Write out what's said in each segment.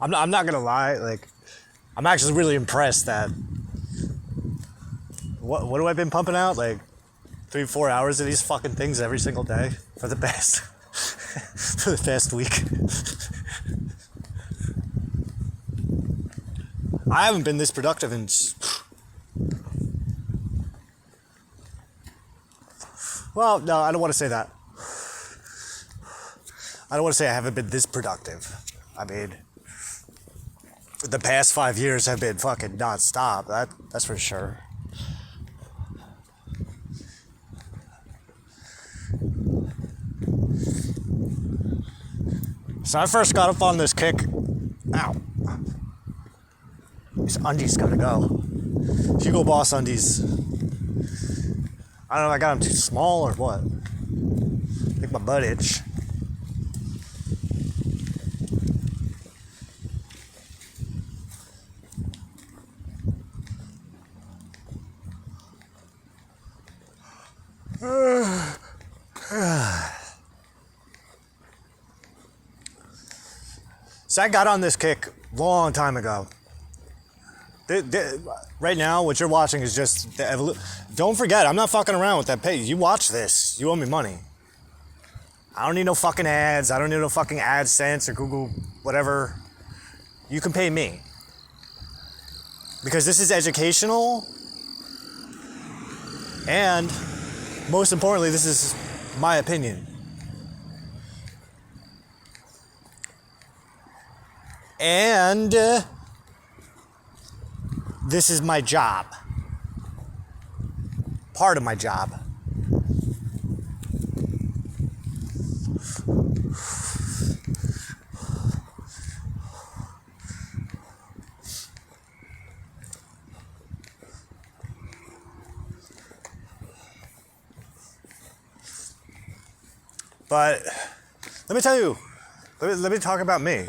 I'm not gonna lie, like, I'm actually really impressed that what have I been pumping out? Like 3-4 hours of these fucking things every single day for the past for the past week. I haven't been this productive in well, no, I don't want to say that. I don't want to say I haven't been this productive. I mean, the past 5 years have been fucking non-stop. That's for sure. So I first got up on this kick. Ow. These undies gotta go. Hugo Boss undies. I don't know if I got them too small or what. Make my butt itch. So I got on this kick a long time ago. Right now, what you're watching is just the evolution. Don't forget, I'm not fucking around with that page. You watch this. You owe me money. I don't need no fucking ads. I don't need no fucking AdSense or Google, whatever. You can pay me. Because this is educational. And most importantly, this is my opinion. And this is my job. Part of my job. But let me tell you, let me talk about me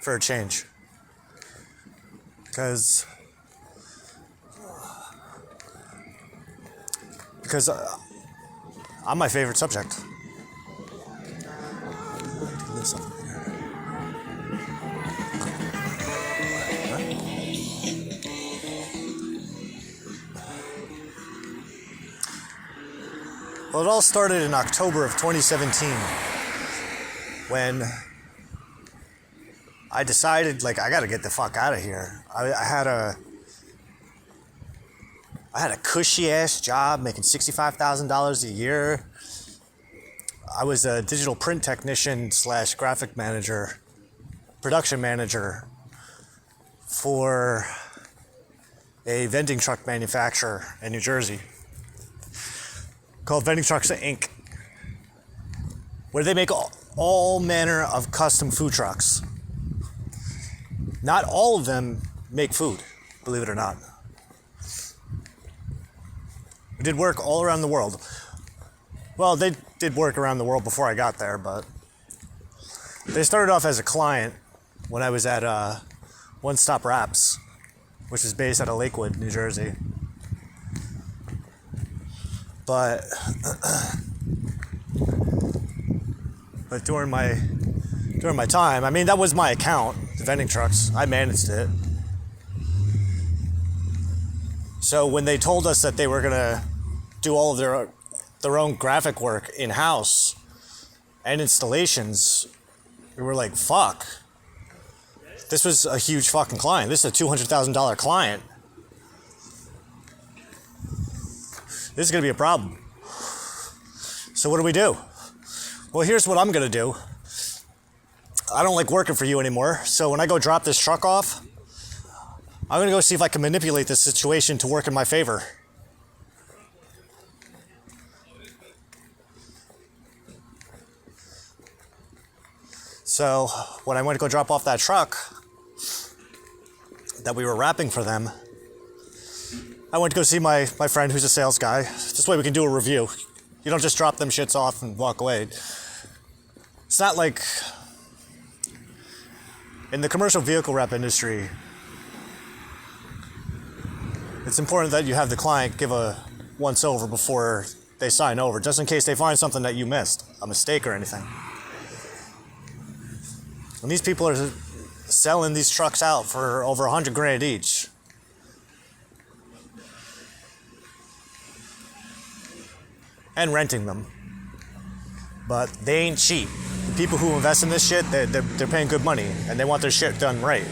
for a change. Because I'm my favorite subject. Well, it all started in October of 2017 when I decided, like, I gotta get the fuck out of here. I had a cushy-ass job making $65,000 a year. I was a digital print technician / graphic manager, production manager for a vending truck manufacturer in New Jersey called Vending Trucks Inc., where they make all manner of custom food trucks. Not all of them make food, believe it or not. We did work all around the world. Well, they did work around the world before I got there, but they started off as a client when I was at One Stop Wraps, which is based out of Lakewood, New Jersey. But during my time, I mean, that was my account, the vending trucks. I managed it. So when they told us that they were gonna do all of their own graphic work in-house and installations, we were like, fuck. This was a huge fucking client. This is a $200,000 client. This is going to be a problem. So what do? Well, here's what I'm going to do. I don't like working for you anymore. So when I go drop this truck off, I'm going to go see if I can manipulate this situation to work in my favor. So when I went to go drop off that truck that we were wrapping for them, I went to go see my friend who's a sales guy. This way we can do a review. You don't just drop them shits off and walk away. It's not like in the commercial vehicle wrap industry, it's important that you have the client give a once over before they sign over, just in case they find something that you missed, a mistake or anything. And these people are selling these trucks out for over $100,000 each. And renting them. But they ain't cheap. The people who invest in this shit, they're paying good money, and they want their shit done right.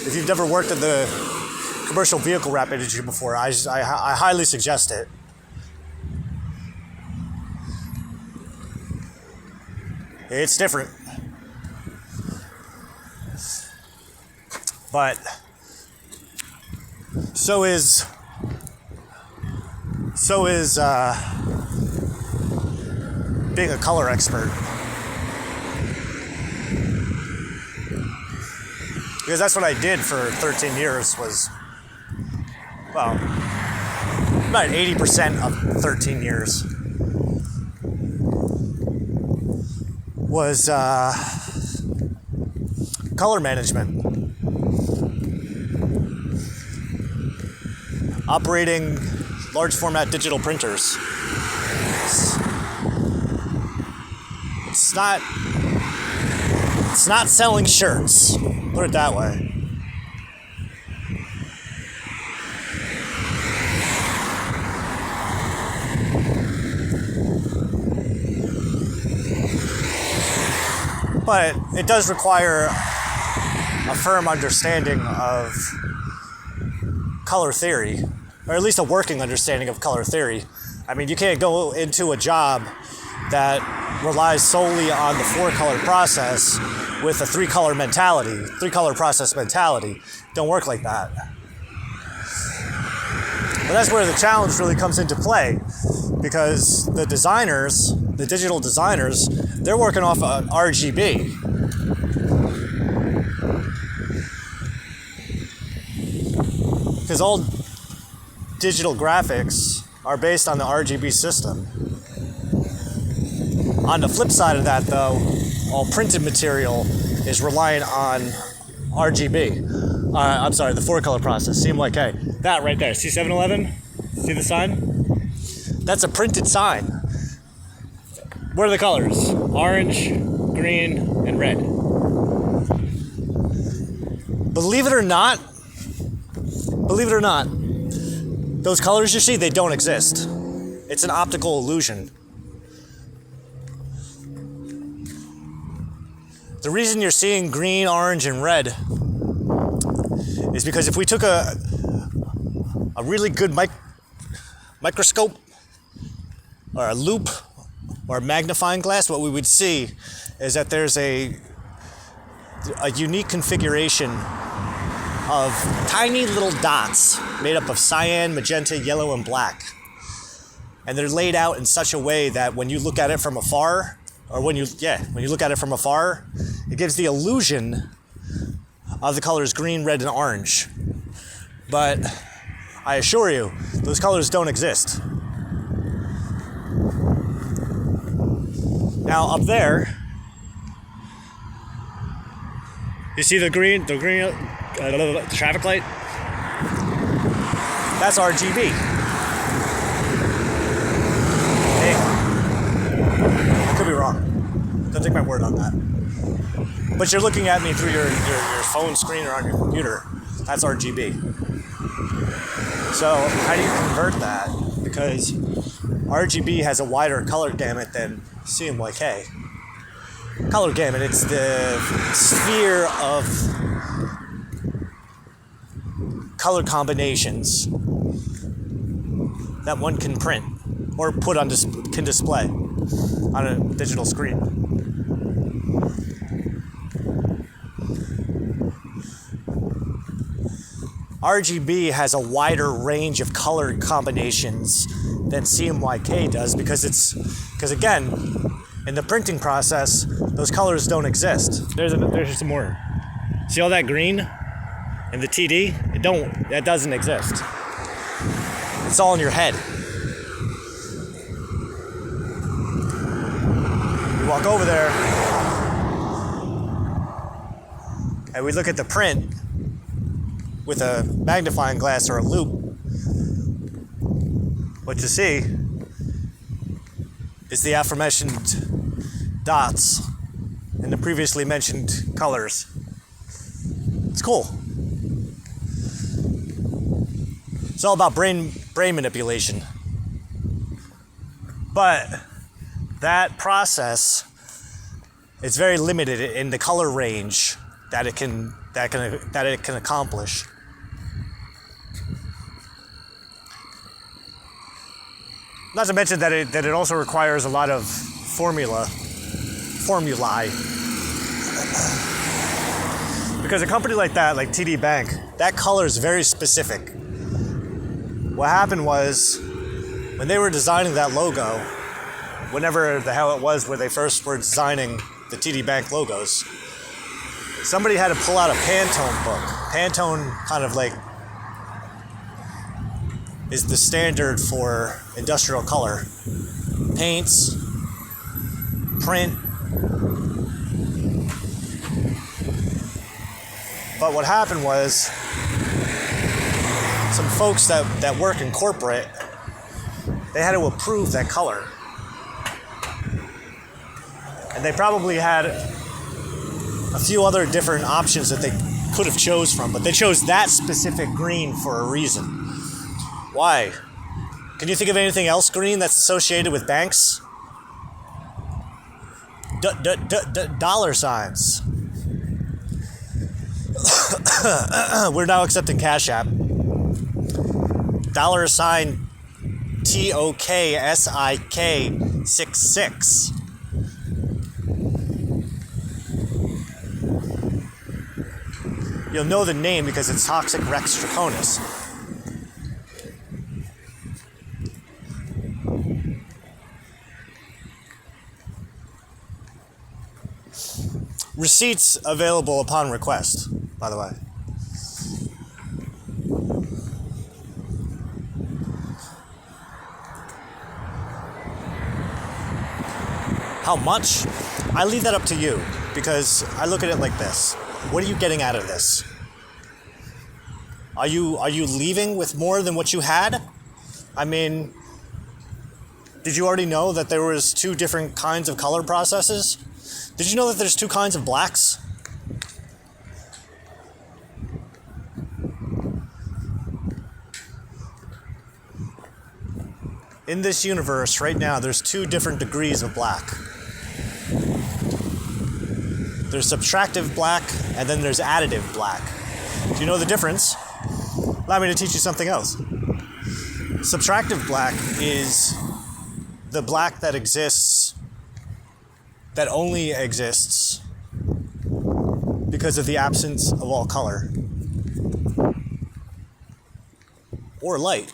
If you've never worked at the commercial vehicle wrap industry before, I highly suggest it. It's different. But so is being a color expert. Because that's what I did for 13 years was, well, about 80% of 13 years was color management. Operating large format digital printers. It's not selling shirts. Put it that way. But it does require a firm understanding of color theory, or at least a working understanding of color theory. I mean, you can't go into a job that relies solely on the 4-color process with a 3-color mentality, 3-color process mentality. Don't work like that. But that's where the challenge really comes into play, because the designers, the digital designers, they're working off of RGB. Because all digital graphics are based on the RGB system. On the flip side of that, though, all printed material is reliant on RGB. I'm sorry, the 4-color process, CMYK. That right there, see 7-Eleven? See the sign? That's a printed sign. What are the colors? Orange, green, and red. Believe it or not, those colors you see, they don't exist. It's an optical illusion. The reason you're seeing green, orange, and red is because if we took a really good microscope or a loupe or a magnifying glass, what we would see is that there's a unique configuration of tiny little dots made up of cyan, magenta, yellow, and black. And they're laid out in such a way that when you look at it from afar, when you look at it from afar, it gives the illusion of the colors green, red, and orange. But I assure you, those colors don't exist. Now up there, you see the green traffic light? That's RGB. Hey, I could be wrong. Don't take my word on that. But you're looking at me through your phone screen or on your computer. That's RGB. So how do you convert that? Because RGB has a wider color gamut than CMYK. Color gamut, it's the sphere of color combinations that one can print or put on can display on a digital screen. RGB has a wider range of color combinations than CMYK does because again, in the printing process, those colors don't exist. There's some more. See all that green in the TD? That doesn't exist. It's all in your head. You walk over there, and we look at the print with a magnifying glass or a loupe. What you see is the aforementioned dots in the previously mentioned colors. It's cool. It's all about brain manipulation. But that process is very limited in the color range that it can accomplish. Not to mention that it also requires a lot of formulae. Because a company like that, like TD Bank, that color is very specific. What happened was, when they were designing that logo, whenever the hell it was where they first were designing the TD Bank logos, somebody had to pull out a Pantone book. Pantone kind of like is the standard for industrial color. Paints, print. But what happened was, some folks that work in corporate, they had to approve that color. And they probably had a few other different options that they could have chose from, but they chose that specific green for a reason. Why? Can you think of anything else green that's associated with banks? Dollar signs. We're now accepting Cash App. $sign Toksik66. You'll know the name because it's Toxic Rex Draconis. Receipts available upon request, by the way. How much? I leave that up to you, because I look at it like this. What are you getting out of this? Are you leaving with more than what you had? I mean, did you already know that there was 2 different kinds of color processes? Did you know that there's 2 kinds of blacks? In this universe right now, there's 2 different degrees of black. There's subtractive black, and then there's additive black. Do you know the difference? Allow me to teach you something else. Subtractive black is the black that exists, that only exists because of the absence of all color. Or light.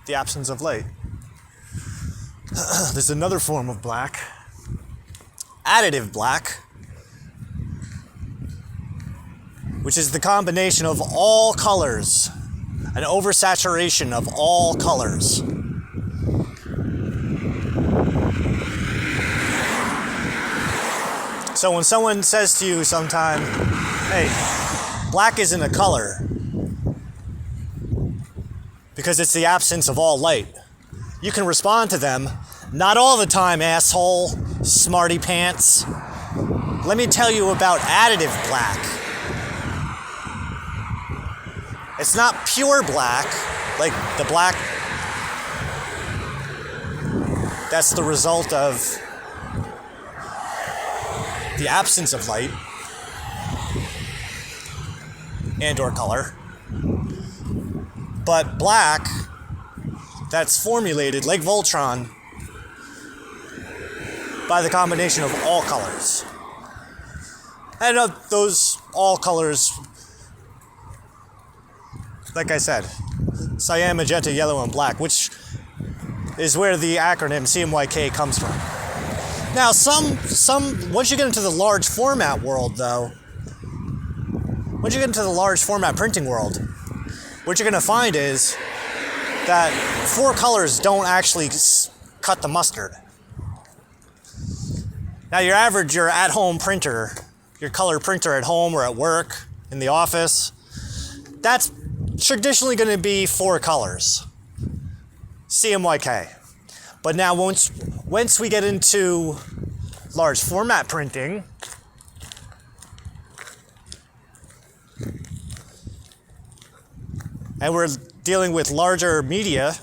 The absence of light. There's another form of black. Additive black, which is the combination of all colors, an oversaturation of all colors. So when someone says to you sometime, hey, black isn't a color because it's the absence of all light, you can respond to them, not all the time, asshole, smarty pants. Let me tell you about additive black. It's not pure black, like the black that's the result of the absence of light and or color, but black that's formulated like Voltron by the combination of all colors. And those all colors, like I said, cyan, magenta, yellow, and black, which is where the acronym CMYK comes from. Now, once you get into the large format world, though, once you get into the large format printing world, what you're going to find is that 4 colors don't actually cut the mustard. Now, your at-home printer, your color printer at home or at work, in the office, that's traditionally going to be 4 colors. CMYK. But now once we get into large format printing, and we're dealing with larger media,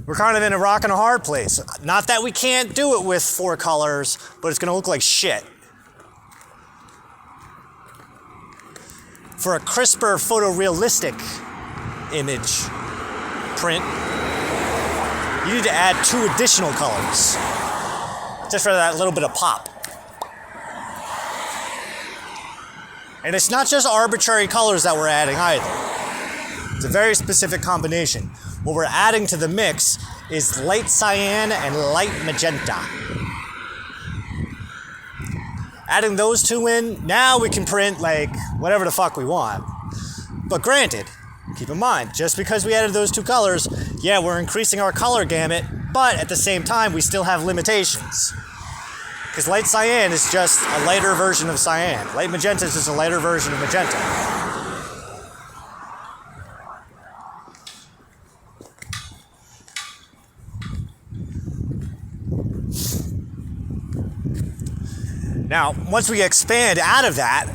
we're kind of in a rock and a hard place. Not that we can't do it with 4 colors, but it's going to look like shit. For a crisper, photorealistic image print, you need to add 2 additional colors, just for that little bit of pop. And it's not just arbitrary colors that we're adding either. It's a very specific combination. What we're adding to the mix is light cyan and light magenta. Adding those 2 in, now we can print like whatever the fuck we want. But granted, keep in mind, just because we added those 2 colors, yeah, we're increasing our color gamut, but at the same time, we still have limitations. Because light cyan is just a lighter version of cyan. Light magenta is just a lighter version of magenta. Now, once we expand out of that,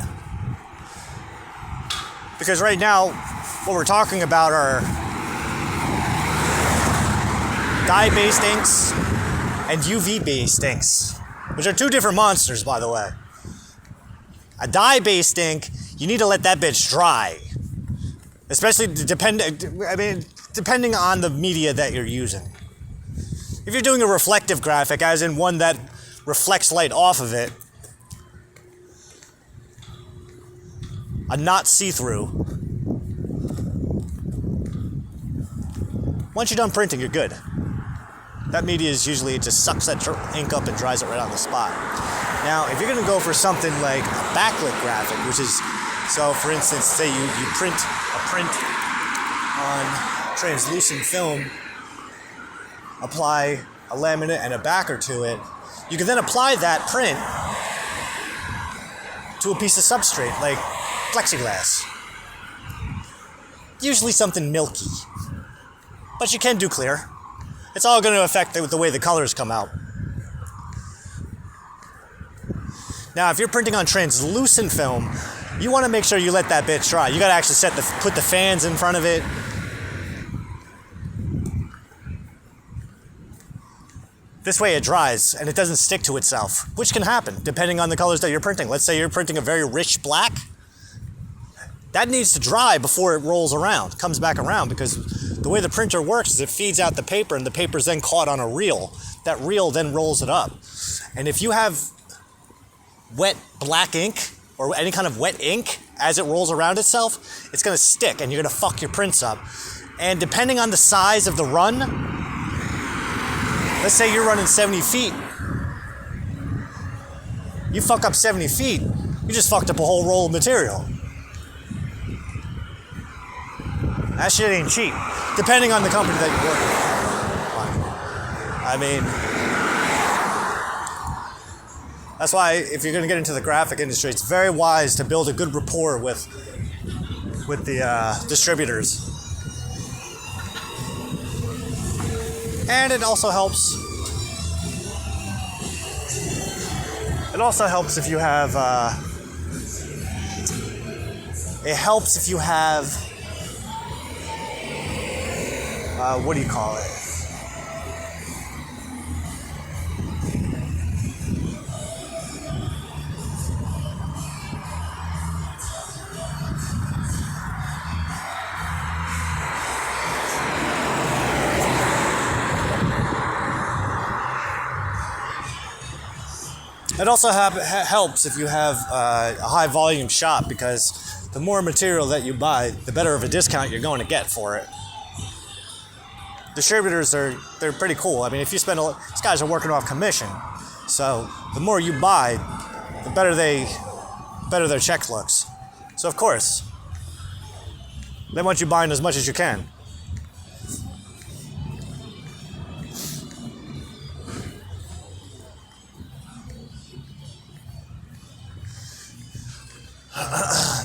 because right now, what we're talking about are dye-based inks and UV-based inks, which are 2 different monsters, by the way. A dye-based ink, you need to let that bitch dry, especially depending on the media that you're using. If you're doing a reflective graphic, as in one that reflects light off of it, a not see-through, once you're done printing, you're good. That media is usually, it just sucks that ink up and dries it right on the spot. Now, if you're going to go for something like a backlit graphic, which is, so for instance, say you print a print on translucent film, apply a laminate and a backer to it, you can then apply that print to a piece of substrate, like plexiglass. Usually something milky. But you can do clear. It's all going to affect the way the colors come out. Now, if you're printing on translucent film, you want to make sure you let that bitch dry. You got to actually put the fans in front of it. This way it dries and it doesn't stick to itself, which can happen depending on the colors that you're printing. Let's say you're printing a very rich black. That needs to dry before it rolls around, comes back around, because the way the printer works is it feeds out the paper and the paper's then caught on a reel. That reel then rolls it up. And if you have wet black ink or any kind of wet ink as it rolls around itself, it's going to stick and you're going to fuck your prints up. And depending on the size of the run, let's say you're running 70 feet. You fuck up 70 feet, you just fucked up a whole roll of material. That shit ain't cheap, depending on the company that you're working with. I mean, that's why if you're going to get into the graphic industry, it's very wise to build a good rapport with the distributors. And it also helps. It also helps if you have. It helps if you have. What do you call it? It also helps if you have a high volume shop, because the more material that you buy, the better of a discount you're going to get for it. Distributors they're pretty cool. I mean, if you spend these guys are working off commission, so the more you buy, the better their check looks. So of course, they want you buying as much as you can.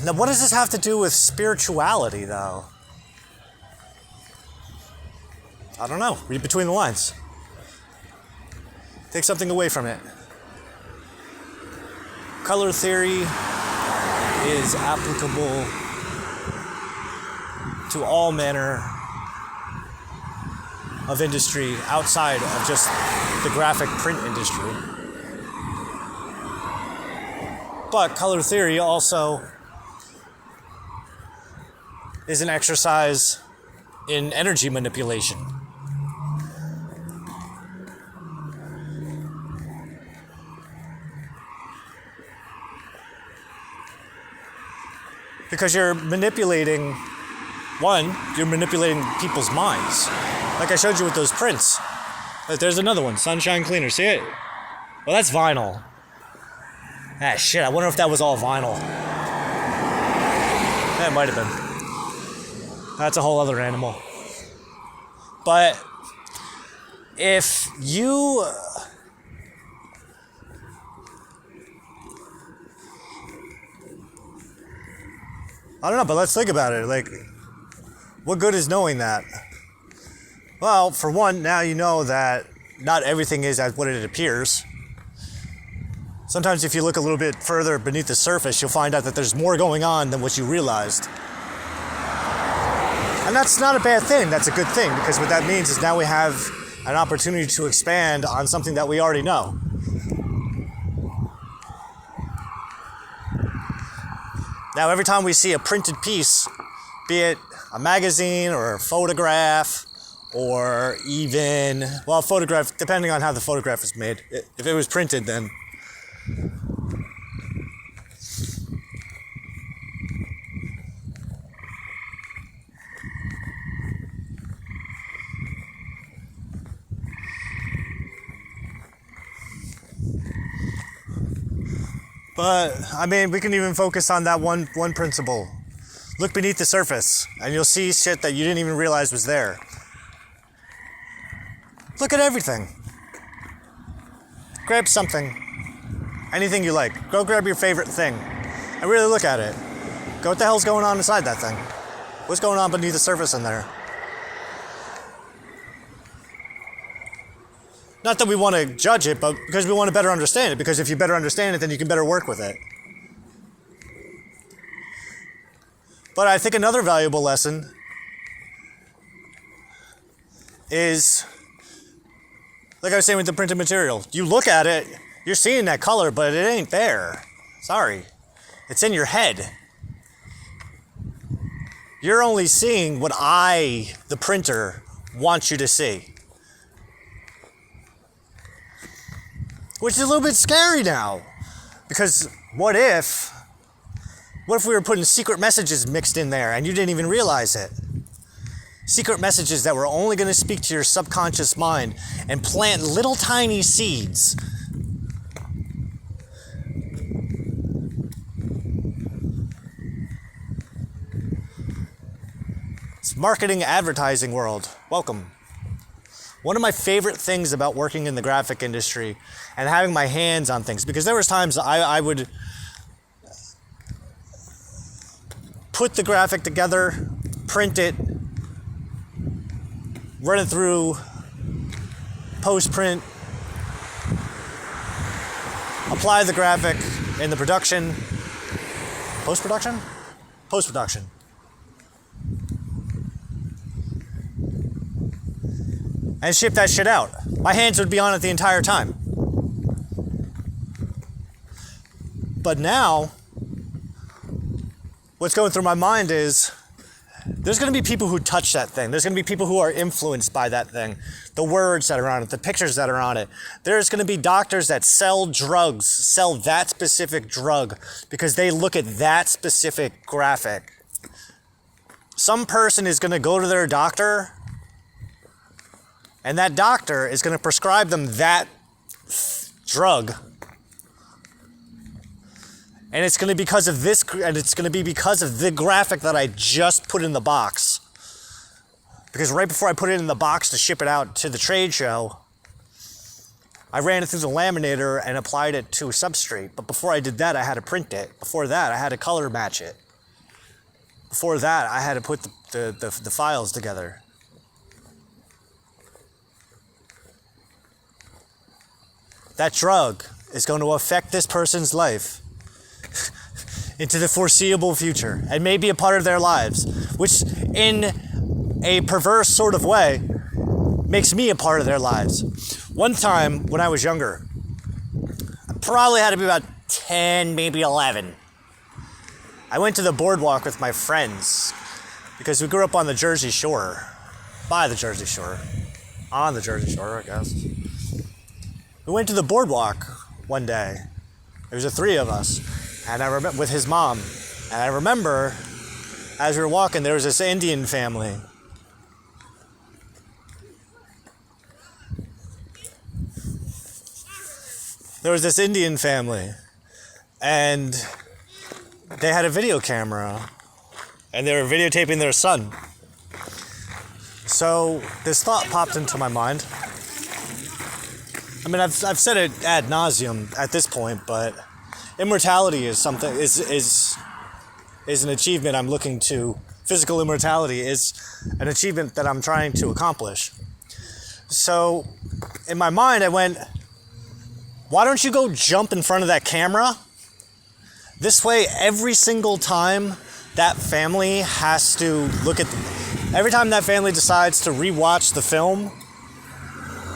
Now, what does this have to do with spirituality, though? I don't know. Read between the lines. take something away from it. Color theory is applicable to all manner of industry outside of just the graphic print industry. But color theory also is an exercise in energy manipulation. Because you're manipulating people's minds. Like I showed you with those prints. There's another one, Sunshine Cleaner. See it? Well, that's vinyl. Ah, shit, I wonder if that was all vinyl. That might have been. That's a whole other animal. But if you... I don't know, but let's think about it. Like, what good is knowing that? Well, for one, now you know that not everything is as what it appears. Sometimes if you look a little bit further beneath the surface, you'll find out that there's more going on than what you realized. And that's not a bad thing, that's a good thing, because what that means is now we have an opportunity to expand on something that we already know. Now, every time we see a printed piece, be it a magazine or a photograph, or even, well, a photograph, depending on how the photograph is made. If it was printed, then. But, I mean, we can even focus on that one principle. Look beneath the surface, and you'll see shit that you didn't even realize was there. Look at everything. Grab something. Anything you like. Go grab your favorite thing. And really look at it. Go, what the hell's going on inside that thing? What's going on beneath the surface in there? Not that we want to judge it, but because we want to better understand it. Because if you better understand it, then you can better work with it. But I think another valuable lesson is, like I was saying with the printed material, you look at it, you're seeing that color, but it ain't there. Sorry. It's in your head. You're only seeing what I, the printer, want you to see. Which is a little bit scary now. Because what if we were putting secret messages mixed in there and you didn't even realize it? Secret messages that were only going to speak to your subconscious mind and plant little tiny seeds. It's marketing, advertising world. Welcome. One of my favorite things about working in the graphic industry and having my hands on things, because there was times I would put the graphic together, print it, run it through post-print, apply the graphic in the production, post-production? Post-production. And ship that shit out. My hands would be on it the entire time. But now, what's going through my mind is, there's going to be people who touch that thing. There's going to be people who are influenced by that thing. The words that are on it, the pictures that are on it. There's going to be doctors that sell drugs, sell that specific drug, because they look at that specific graphic. Some person is going to go to their doctor, and that doctor is going to prescribe them that drug. And it's going to be because of this, and it's going to be because of the graphic that I just put in the box. Because right before I put it in the box to ship it out to the trade show, I ran it through the laminator and applied it to a substrate. But before I did that, I had to print it. Before that, I had to color match it. Before that, I had to put the files together. that drug is going to affect this person's life into the foreseeable future and may be a part of their lives, which in a perverse sort of way makes me a part of their lives. One time when I was younger, I probably had to be about 10, maybe 11. I went to the boardwalk with my friends because we grew up on the Jersey Shore, by the Jersey Shore, on the Jersey Shore, I guess. We went to the boardwalk one day. There was the three of us, and I remember with his mom. And I remember as we were walking, there was this Indian family. There was this Indian family, and they had a video camera, and they were videotaping their son. So this thought popped into my mind. I mean, I've said it ad nauseum at this point, but immortality is something is an achievement I'm looking to. Physical immortality is an achievement that I'm trying to accomplish. So in my mind, I went, why don't you go jump in front of that camera? This way, every single time that family has to every time that family decides to rewatch the film,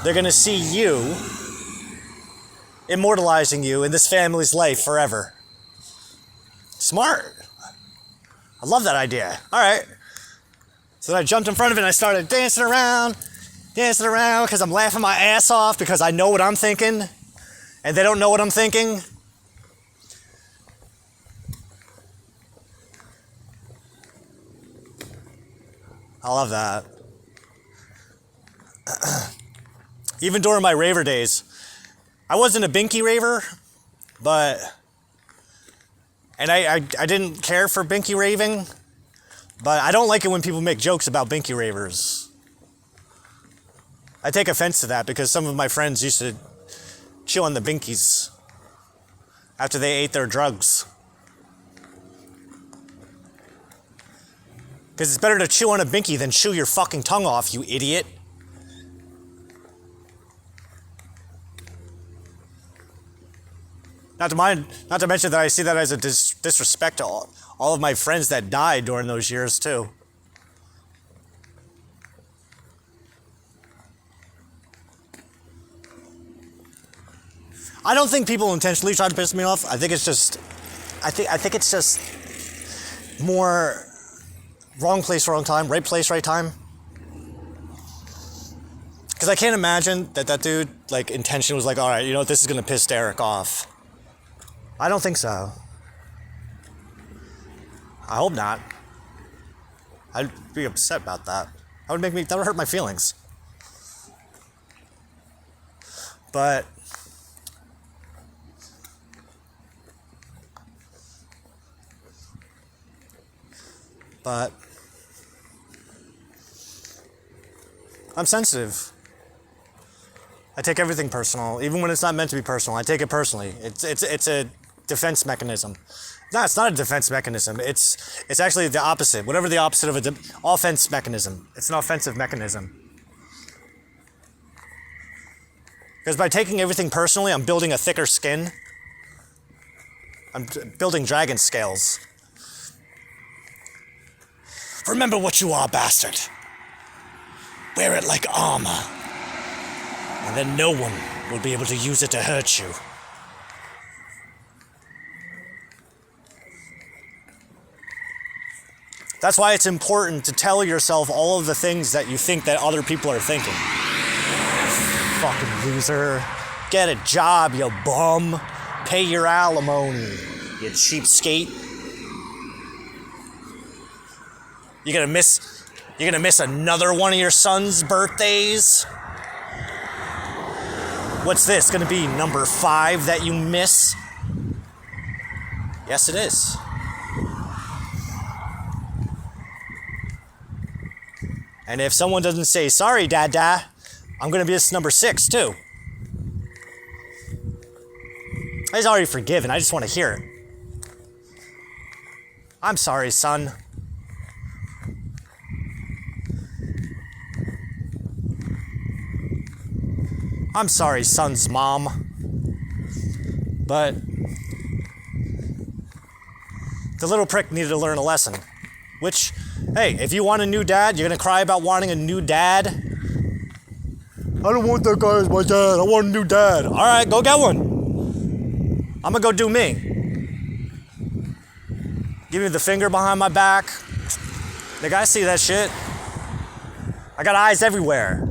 they're going to see you immortalizing you in this family's life forever. Smart. I love that idea. All right. So then I jumped in front of it and I started dancing around because I'm laughing my ass off because I know what I'm thinking and they don't know what I'm thinking. I love that. Even during my raver days, I wasn't a binky raver, and I didn't care for binky raving, but I don't like it when people make jokes about binky ravers. I take offense to that because some of my friends used to chew on the binkies after they ate their drugs. Because it's better to chew on a binky than chew your fucking tongue off, you idiot. Not to mention that I see that as a disrespect to all of my friends that died during those years, too. I don't think people intentionally try to piss me off. I think it's just more wrong place, wrong time, right place, right time. Because I can't imagine that dude, like, intention was like, all right, you know what, this is going to piss Derek off. I don't think so. I hope not. I'd be upset about that. That would hurt my feelings. But I'm sensitive. I take everything personal, even when it's not meant to be personal. I take it personally. It's a defense mechanism. No, it's not a defense mechanism. It's actually the opposite. Whatever the opposite of an offense mechanism. It's an offensive mechanism. Because by taking everything personally, I'm building a thicker skin. I'm building dragon scales. Remember what you are, bastard. Wear it like armor. And then no one will be able to use it to hurt you. That's why it's important to tell yourself all of the things that you think that other people are thinking. Fucking loser. Get a job, you bum. Pay your alimony, you cheapskate. You're gonna miss another one of your son's birthdays? What's this, gonna be number 5 that you miss? Yes, it is. And if someone doesn't say, sorry, Dada, I'm gonna be this number 6 too. He's already forgiven, I just wanna hear it. I'm sorry, son. I'm sorry, son's mom. But the little prick needed to learn a lesson. Which, hey, if you want a new dad, you're going to cry about wanting a new dad. I don't want that guy as my dad. I want a new dad. All right, go get one. I'm going to go do me. Give me the finger behind my back. Nigga, I see that shit. I got eyes everywhere.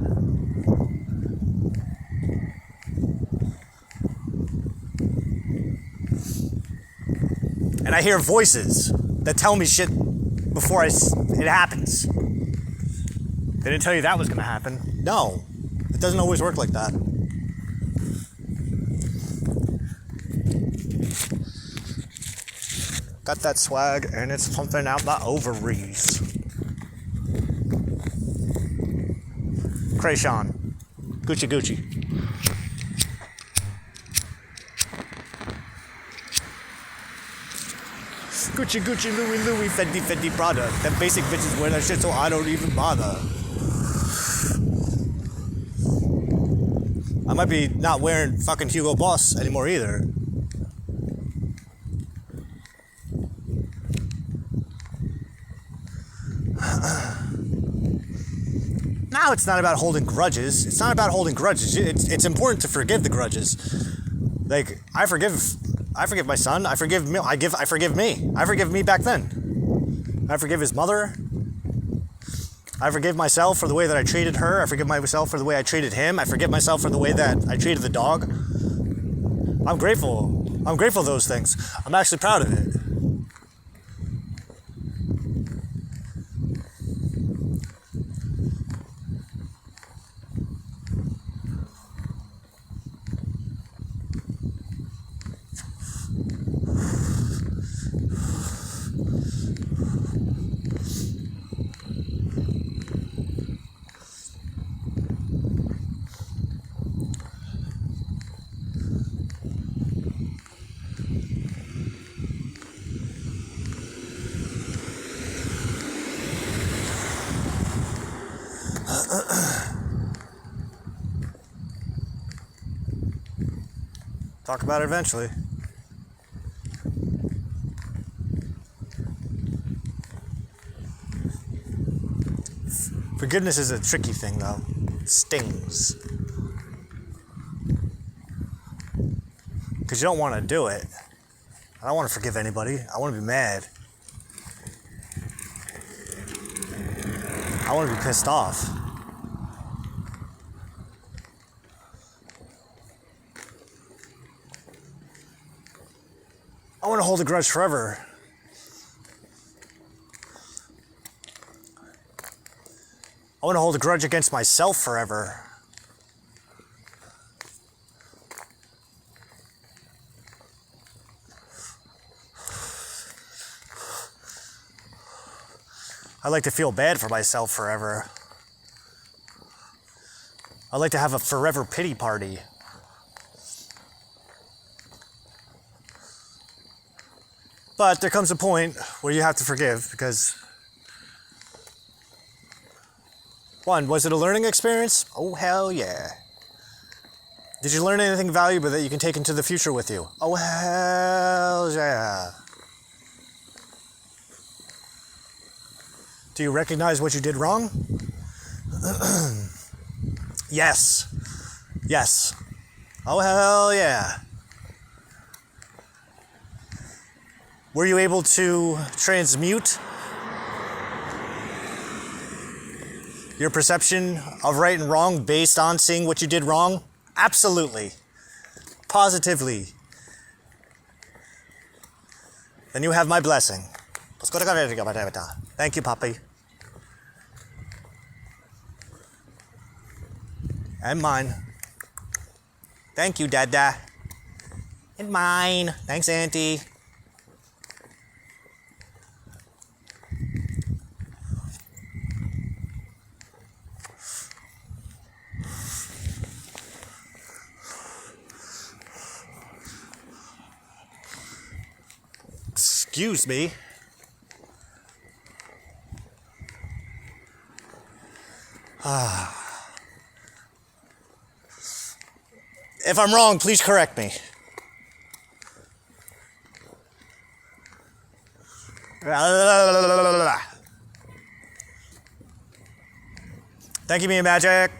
And I hear voices that tell me shit before it happens. They didn't tell you that was gonna happen. No, it doesn't always work like that. Got that swag and it's pumping out my ovaries. Krayshawn. Gucci Gucci. Gucci Gucci, Louis Louis, Fendi Fendi Prada. Them basic bitches wear that shit so I don't even bother. I might be not wearing fucking Hugo Boss anymore either. Now it's not about holding grudges. It's not about holding grudges. It's important to forgive the grudges. Like, I forgive my son. I forgive me. I forgive me. I forgive me back then. I forgive his mother. I forgive myself for the way that I treated her. I forgive myself for the way I treated him. I forgive myself for the way that I treated the dog. I'm grateful. I'm grateful for those things. I'm actually proud of it. Talk about it eventually. Forgiveness is a tricky thing, though. It stings. Because you don't want to do it. I don't want to forgive anybody. I want to be mad. I want to be pissed off. I want to hold a grudge forever. I want to hold a grudge against myself forever. I like to feel bad for myself forever. I like to have a forever pity party. But there comes a point where you have to forgive because, one, was it a learning experience? Oh, hell yeah. Did you learn anything valuable that you can take into the future with you? Oh, hell yeah. Do you recognize what you did wrong? Yes. Yes. Oh, hell yeah. Were you able to transmute your perception of right and wrong based on seeing what you did wrong? Absolutely. Positively. Then you have my blessing. Thank you, Papi. And mine. Thank you, Dada. And mine. Thanks, Auntie. Excuse me. If I'm wrong, please correct me. Thank you, me magic.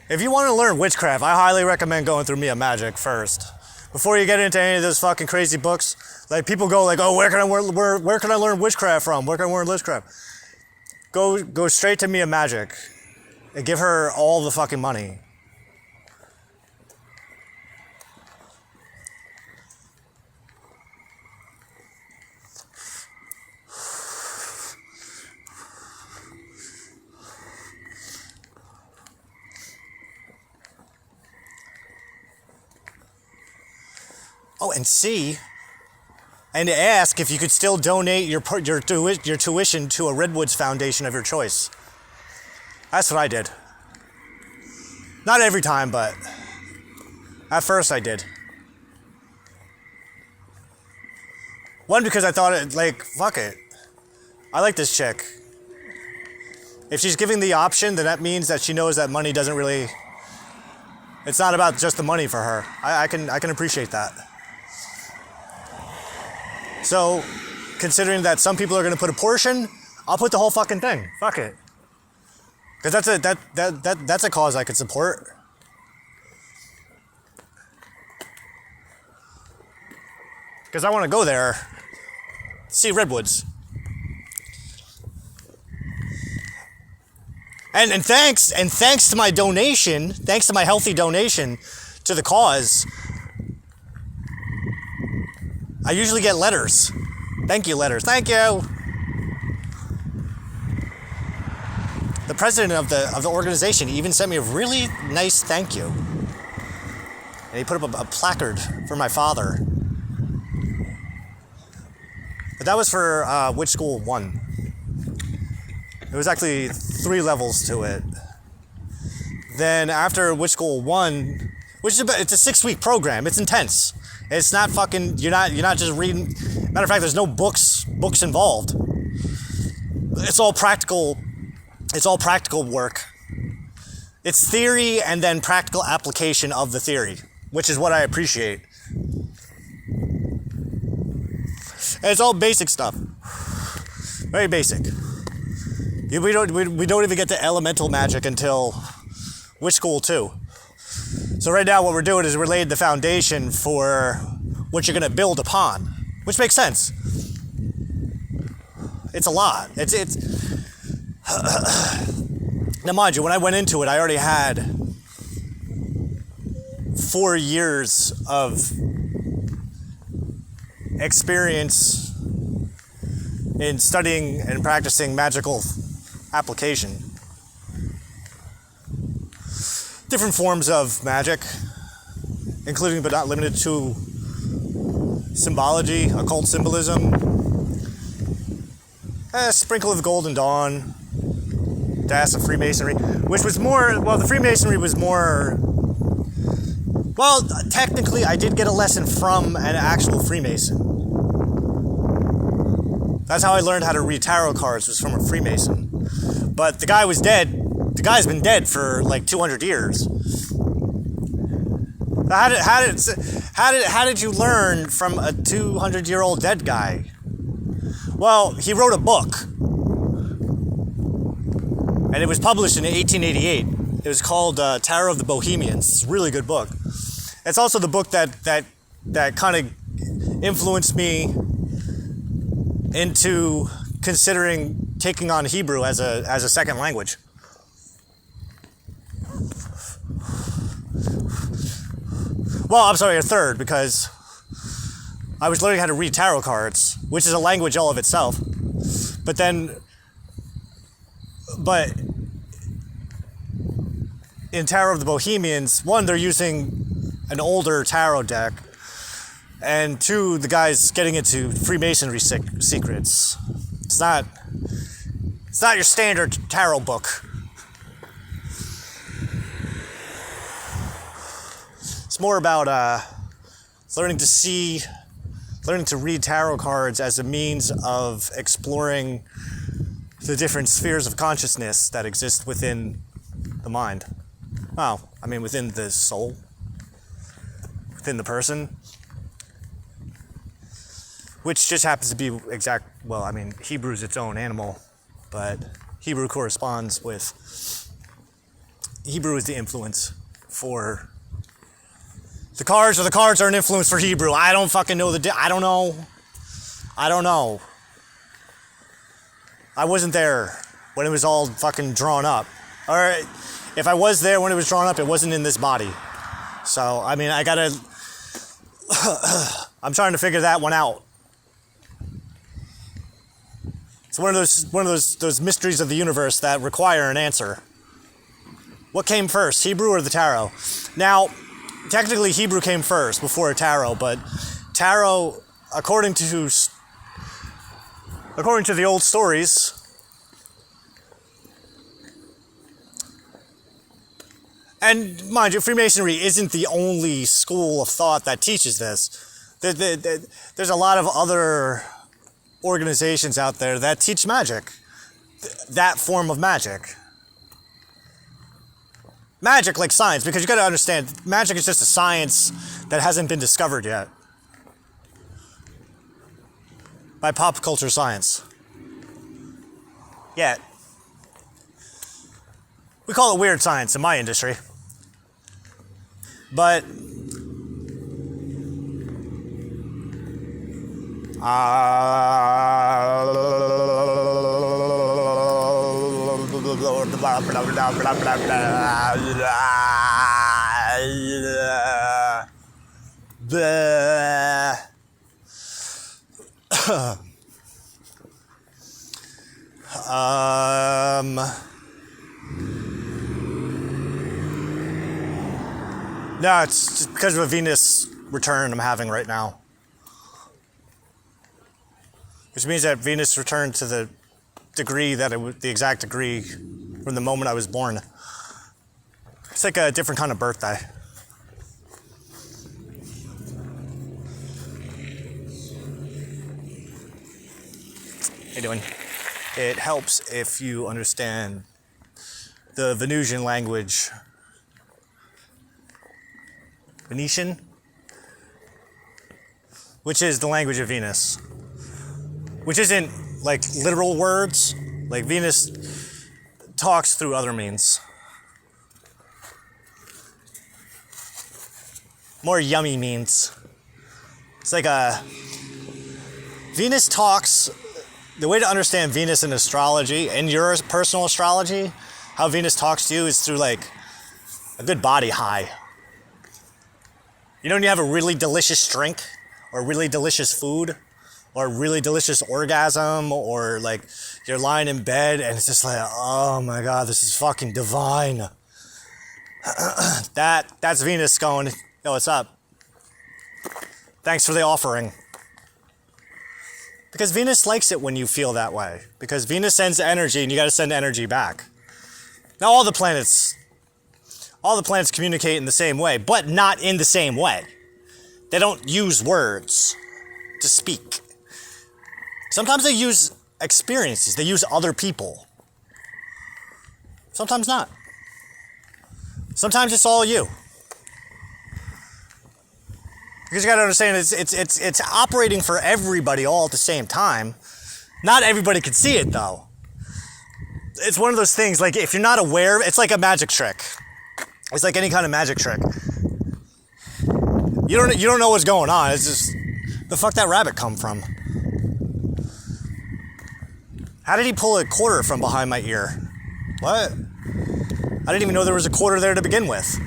If you want to learn witchcraft, I highly recommend going through Mia Magic first. Before you get into any of those fucking crazy books, like people go like, oh, where can I learn witchcraft from? Where can I learn witchcraft? Go straight to Mia Magic and give her all the fucking money. Oh, and ask if you could still donate your tuition to a Redwoods Foundation of your choice. That's what I did. Not every time, but at first I did. One, because I thought fuck it. I like this chick. If she's giving the option, then that means that she knows that money doesn't really... It's not about just the money for her. I can appreciate that. So, considering that some people are going to put a portion, I'll put the whole fucking thing. Fuck it. Because that's a cause I could support. Because I want to go there, see Redwoods. And thanks to my donation, thanks to my healthy donation to the cause, I usually get letters. Thank you letters. Thank you. The president of the organization even sent me a really nice thank you. And he put up a placard for my father. But that was for Witch School 1. There was actually 3 levels to it. Then after Witch School 1, it's a 6-week program. It's intense. It's not fucking, you're not just reading. Matter of fact, there's no books involved. It's all practical work. It's theory and then practical application of the theory, which is what I appreciate. And it's all basic stuff. Very basic. We don't even get to elemental magic until Witch School 2. So right now what we're doing is we're laying the foundation for what you're going to build upon, which makes sense. It's a lot. It's Now mind you, when I went into it, I already had 4 years of experience in studying and practicing magical application. Different forms of magic, including but not limited to symbology, occult symbolism, a sprinkle of Golden Dawn, dash of Freemasonry, which was more, well, the Freemasonry was more, well, technically I did get a lesson from an actual Freemason. That's how I learned how to read tarot cards, was from a Freemason. But the guy was dead. The guy's been dead for like 200 years. How did you learn from a 200-year-old dead guy? Well, he wrote a book, and it was published in 1888. It was called Tarot of the Bohemians. It's a really good book. It's also the book that kind of influenced me into considering taking on Hebrew as a second language. Well, I'm sorry, a third, because I was learning how to read tarot cards, which is a language all of itself. But in Tarot of the Bohemians, 1, they're using an older tarot deck, and 2, the guy's getting into Freemasonry secrets. It's not your standard tarot book. It's more about learning to read tarot cards as a means of exploring the different spheres of consciousness that exist within the mind. Well, I mean, within the soul, within the person. which just happens to be well, I mean, Hebrew is its own animal, but Hebrew corresponds with, Hebrew is the influence for the cards, or the cards are an influence for Hebrew. I don't fucking know I don't know. I wasn't there when it was all fucking drawn up. Or if I was there when it was drawn up, it wasn't in this body. So, I mean, I gotta, I'm trying to figure that one out. It's one of those mysteries of the universe that require an answer. What came first, Hebrew or the tarot? Now, technically Hebrew came first before tarot, but tarot, according to the old stories, and mind you, Freemasonry isn't the only school of thought that teaches this. There's a lot of other organizations out there that teach magic, that form of magic. Magic like science, because you got to understand, magic is just a science that hasn't been discovered yet by pop culture science. Yet. We call it weird science in my industry. But no, it's just because of a Venus return I'm having right now. Which means that Venus returned to the degree that the exact degree from the moment I was born. It's like a different kind of birthday. How you doing? It helps if you understand the Venusian language. Venetian? Which is the language of Venus. Which isn't like literal words. Like Venus talks through other means. More yummy means. It's like Venus talks. The way to understand Venus in astrology, and your personal astrology, how Venus talks to you is through like a good body high. You know when you have a really delicious drink, or really delicious food, or a really delicious orgasm, or like you're lying in bed and it's just like, oh my God, this is fucking divine. That's Venus going, yo, what's up? Thanks for the offering. Because Venus likes it when you feel that way. Because Venus sends energy and you gotta send energy back. Now all the planets communicate in the same way, but not in the same way. They don't use words to speak. Sometimes they use experiences. They use other people. Sometimes not. Sometimes it's all you. Because you gotta understand, it's operating for everybody all at the same time. Not everybody can see it though. It's one of those things, like if you're not aware, it's like a magic trick. It's like any kind of magic trick. You don't know what's going on. It's just, the fuck that rabbit come from? How did he pull a quarter from behind my ear? What? I didn't even know there was a quarter there to begin with.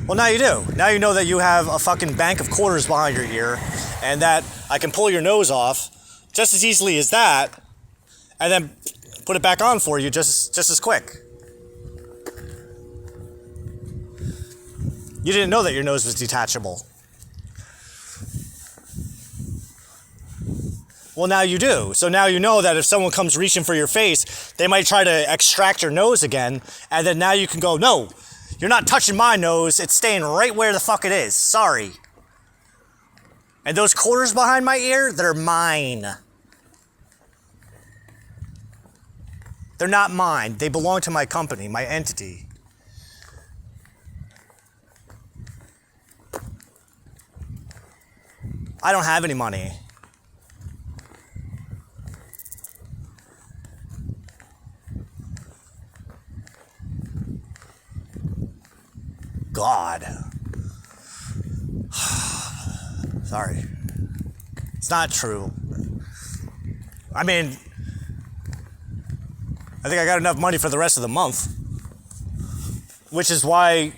Well, now you do. Now you know that you have a fucking bank of quarters behind your ear, and that I can pull your nose off just as easily as that, and then put it back on for you just as quick. You didn't know that your nose was detachable. Well, now you do. So now you know that if someone comes reaching for your face, they might try to extract your nose again, and then now you can go, no, you're not touching my nose, it's staying right where the fuck it is. Sorry. And those quarters behind my ear, they're mine. They're not mine. They belong to my company, my entity. I don't have any money. God. Sorry. It's not true. I mean, I think I got enough money for the rest of the month. Which is why,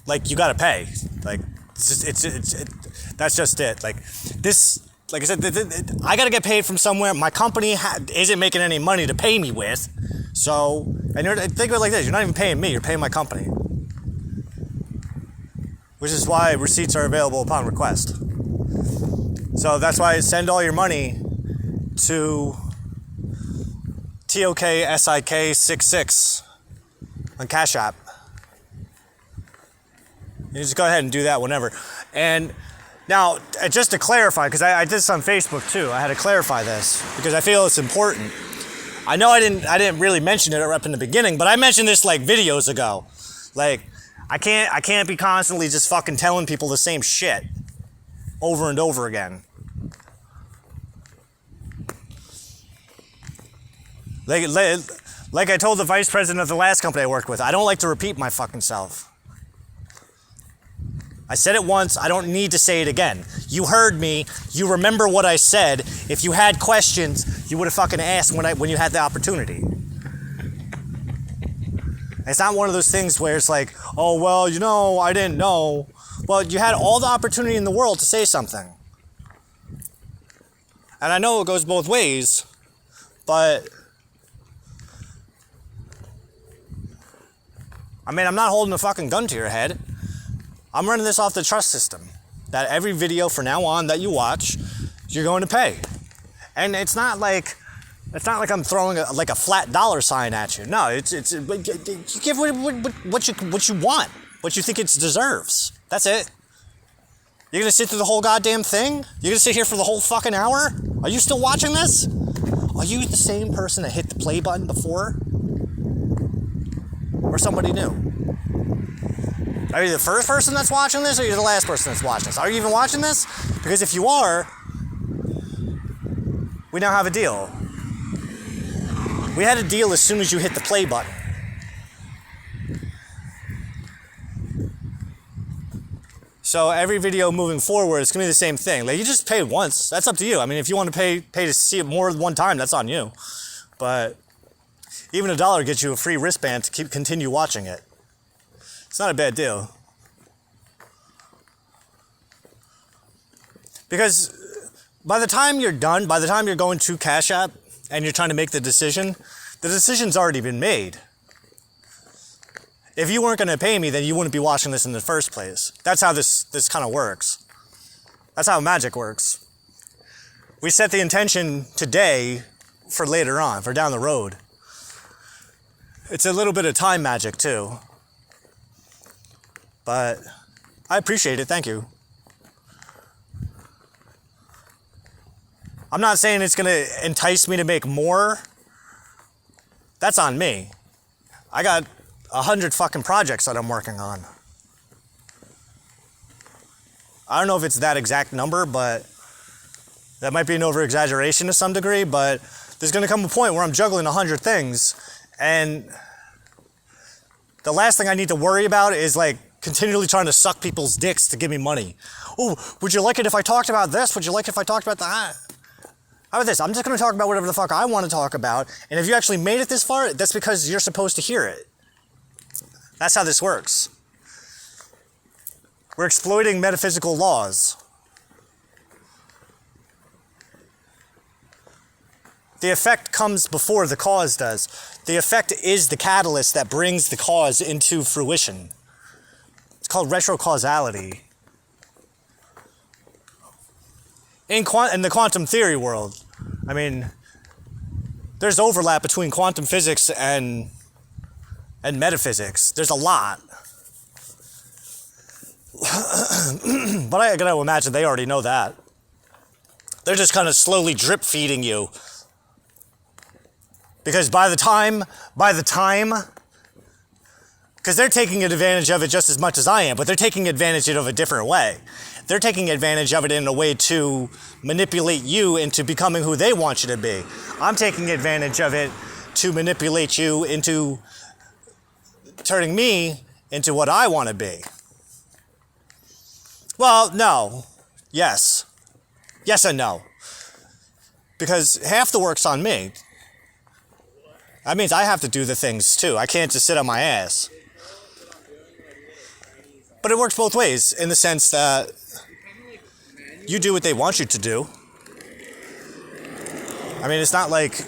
like, you gotta pay. Like, that's just it. Like, this, like I said, I gotta get paid from somewhere. My company isn't making any money to pay me with. So, and think of it like this, you're not even paying me, you're paying my company. Which is why receipts are available upon request. So that's why I send all your money to Toksik66 on Cash App. You just go ahead and do that whenever. And now, just to clarify, because I did this on Facebook too, I had to clarify this because I feel it's important. I know I didn't really mention it up in the beginning, but I mentioned this like videos ago. Like, I can't be constantly just fucking telling people the same shit over and over again. Like I told the vice president of the last company I worked with, I don't like to repeat my fucking self. I said it once, I don't need to say it again. You heard me, you remember what I said. If you had questions, you would have fucking asked when you had the opportunity. It's not one of those things where it's like, oh, well, you know, I didn't know. Well, you had all the opportunity in the world to say something. And I know it goes both ways, but I mean, I'm not holding a fucking gun to your head. I'm running this off the trust system. That every video from now on that you watch, you're going to pay. And it's not like I'm throwing a flat dollar sign at you. No, you give what you want, what you think it deserves. That's it. You're gonna sit through the whole goddamn thing? You're gonna sit here for the whole fucking hour? Are you still watching this? Are you the same person that hit the play button before? Or somebody new? Are you the first person that's watching this, or are you the last person that's watching this? Are you even watching this? Because if you are, we now have a deal. We had a deal as soon as you hit the play button. So every video moving forward, it's gonna be the same thing. Like, you just pay once. That's up to you. I mean, if you want to pay to see it more than one time, that's on you. But even $1 gets you a free wristband to continue watching it. It's not a bad deal. Because by the time you're done, by the time you're going to Cash App and you're trying to make the decision's already been made. If you weren't going to pay me, then you wouldn't be watching this in the first place. That's how this kind of works. That's how magic works. We set the intention today for later on, for down the road. It's a little bit of time magic too. But I appreciate it, thank you. I'm not saying it's gonna entice me to make more. That's on me. I got 100 fucking projects that I'm working on. I don't know if it's that exact number, but that might be an over-exaggeration to some degree, but there's gonna come a point where I'm juggling 100 things, and the last thing I need to worry about is like continually trying to suck people's dicks to give me money. Oh, would you like it if I talked about this? Would you like it if I talked about that? How about this? I'm just going to talk about whatever the fuck I want to talk about, and if you actually made it this far, that's because you're supposed to hear it. That's how this works. We're exploiting metaphysical laws. The effect comes before the cause does. The effect is the catalyst that brings the cause into fruition. It's called retrocausality. In the quantum theory world, I mean, there's overlap between quantum physics and metaphysics. There's a lot. But I gotta imagine they already know that. They're just kind of slowly drip feeding you. Because by the time, because they're taking advantage of it just as much as I am, but they're taking advantage of it a different way. They're taking advantage of it in a way to manipulate you into becoming who they want you to be. I'm taking advantage of it to manipulate you into turning me into what I want to be. Well, no. Yes. Yes and no. Because half the work's on me. That means I have to do the things too. I can't just sit on my ass. But it works both ways in the sense that you do what they want you to do. I mean, it's not like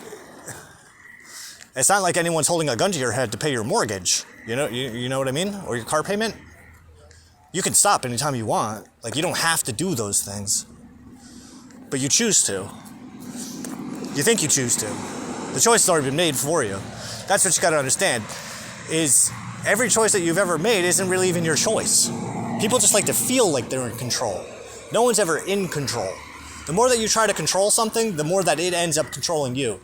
anyone's holding a gun to your head to pay your mortgage. You know what I mean? Or your car payment. You can stop anytime you want. Like, you don't have to do those things. But you choose to. You think you choose to. The choice has already been made for you. That's what you gotta understand, is every choice that you've ever made isn't really even your choice. People just like to feel like they're in control. No one's ever in control. The more that you try to control something, the more that it ends up controlling you.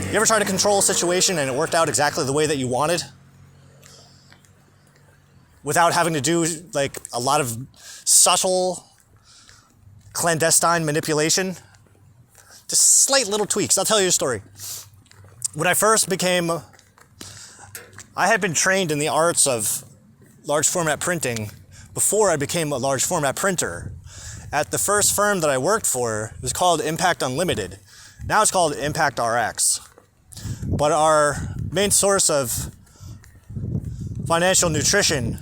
You ever try to control a situation and it worked out exactly the way that you wanted? Without having to do like a lot of subtle, clandestine manipulation? Just slight little tweaks. I'll tell you a story. When I first I had been trained in the arts of large format printing before I became a large format printer. At the first firm that I worked for, it was called Impact Unlimited. Now it's called Impact RX. But our main source of financial nutrition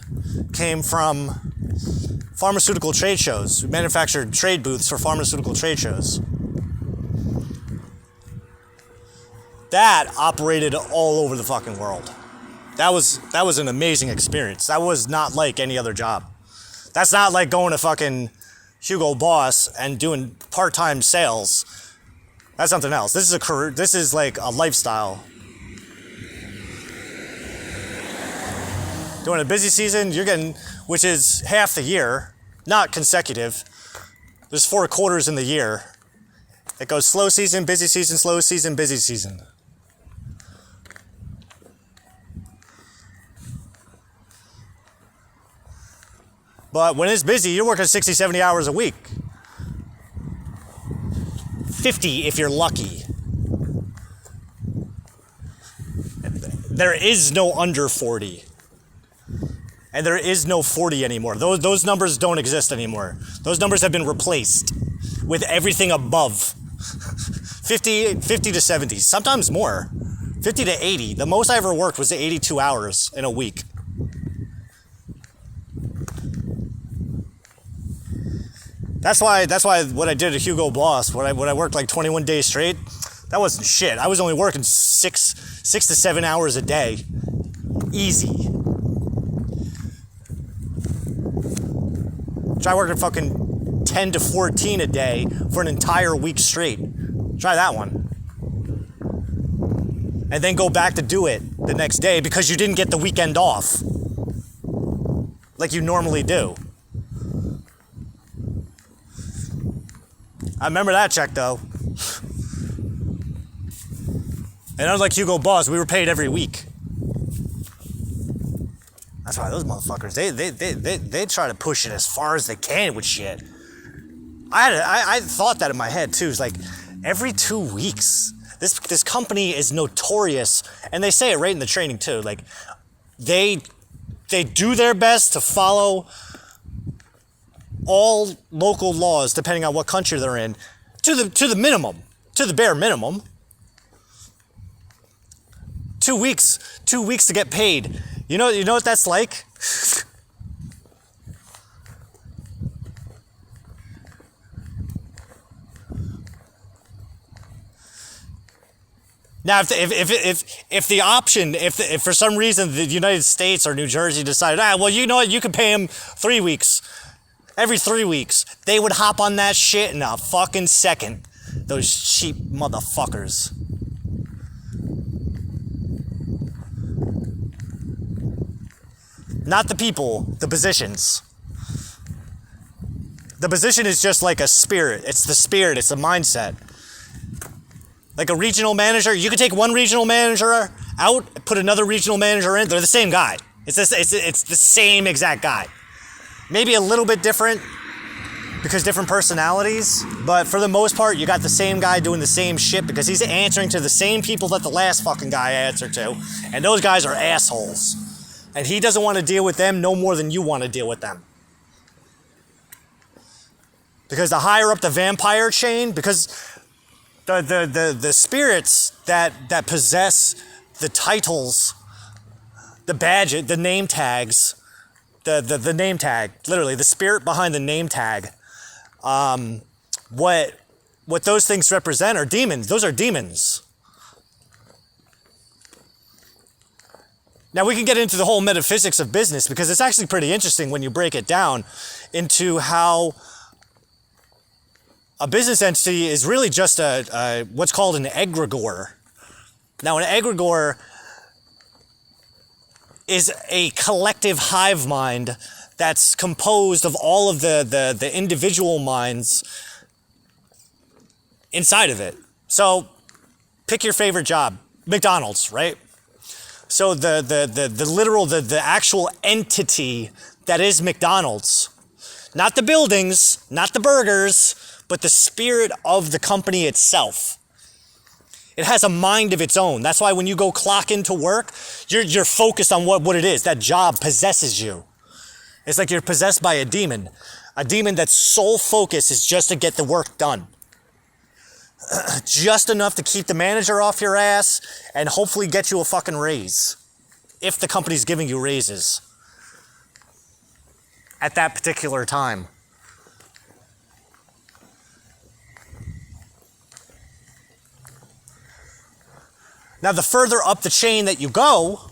came from pharmaceutical trade shows. We manufactured trade booths for pharmaceutical trade shows. That operated all over the fucking world. That was an amazing experience. That was not like any other job. That's not like going to fucking Hugo Boss and doing part-time sales. That's something else. This is a career. This is like a lifestyle. During a busy season, you're getting, which is half the year, not consecutive. There's 4 quarters in the year. It goes slow season, slow season, busy season. But when it's busy, you're working 60, 70 hours a week. 50 if you're lucky. There is no under 40. And there is no 40 anymore. Those numbers don't exist anymore. Those numbers have been replaced with everything above. 50 to 70, sometimes more. 50 to 80. The most I ever worked was 82 hours in a week. That's why what I did at Hugo Boss, when I worked like 21 days straight, that wasn't shit. I was only working 6 to 7 hours a day. Easy. Try working fucking 10 to 14 a day for an entire week straight. Try that one. And then go back to do it the next day because you didn't get the weekend off. Like you normally do. I remember that check though. And unlike Hugo Boss, we were paid every week. That's why those motherfuckers, they try to push it as far as they can with shit. I thought that in my head too. It's like every 2 weeks, this company is notorious, and they say it right in the training too. Like they do their best to follow all local laws, depending on what country they're in, to the minimum, to the bare minimum. 2 weeks to get paid. You know what that's like? Now, if the option, if for some reason the United States or New Jersey decided, well, you know what, you can pay him 3 weeks, every 3 weeks, they would hop on that shit in a fucking second. Those cheap motherfuckers. Not the people, the positions. The position is just like a spirit. It's the spirit, it's the mindset. Like a regional manager, you could take one regional manager out, put another regional manager in, they're the same guy. It's the same exact guy. Maybe a little bit different, because different personalities, but for the most part, you got the same guy doing the same shit because he's answering to the same people that the last fucking guy answered to, and those guys are assholes. And he doesn't want to deal with them no more than you want to deal with them. Because the higher up the vampire chain, because the spirits that possess the titles, the badge, the name tags, the name tag, literally the spirit behind the name tag, what those things represent are demons. Those are demons. Now we can get into the whole metaphysics of business because it's actually pretty interesting when you break it down into how a business entity is really just a what's called an egregore. Now an egregore is a collective hive mind that's composed of all of the individual minds inside of it. So pick your favorite job. McDonald's, right? So the actual entity that is McDonald's, not the buildings, not the burgers, but the spirit of the company itself. It has a mind of its own. That's why when you go clock into work, you're focused on what it is. That job possesses you. It's like you're possessed by a demon that's sole focus is just to get the work done. Just enough to keep the manager off your ass and hopefully get you a fucking raise. If the company's giving you raises at that particular time. Now, the further up the chain that you go,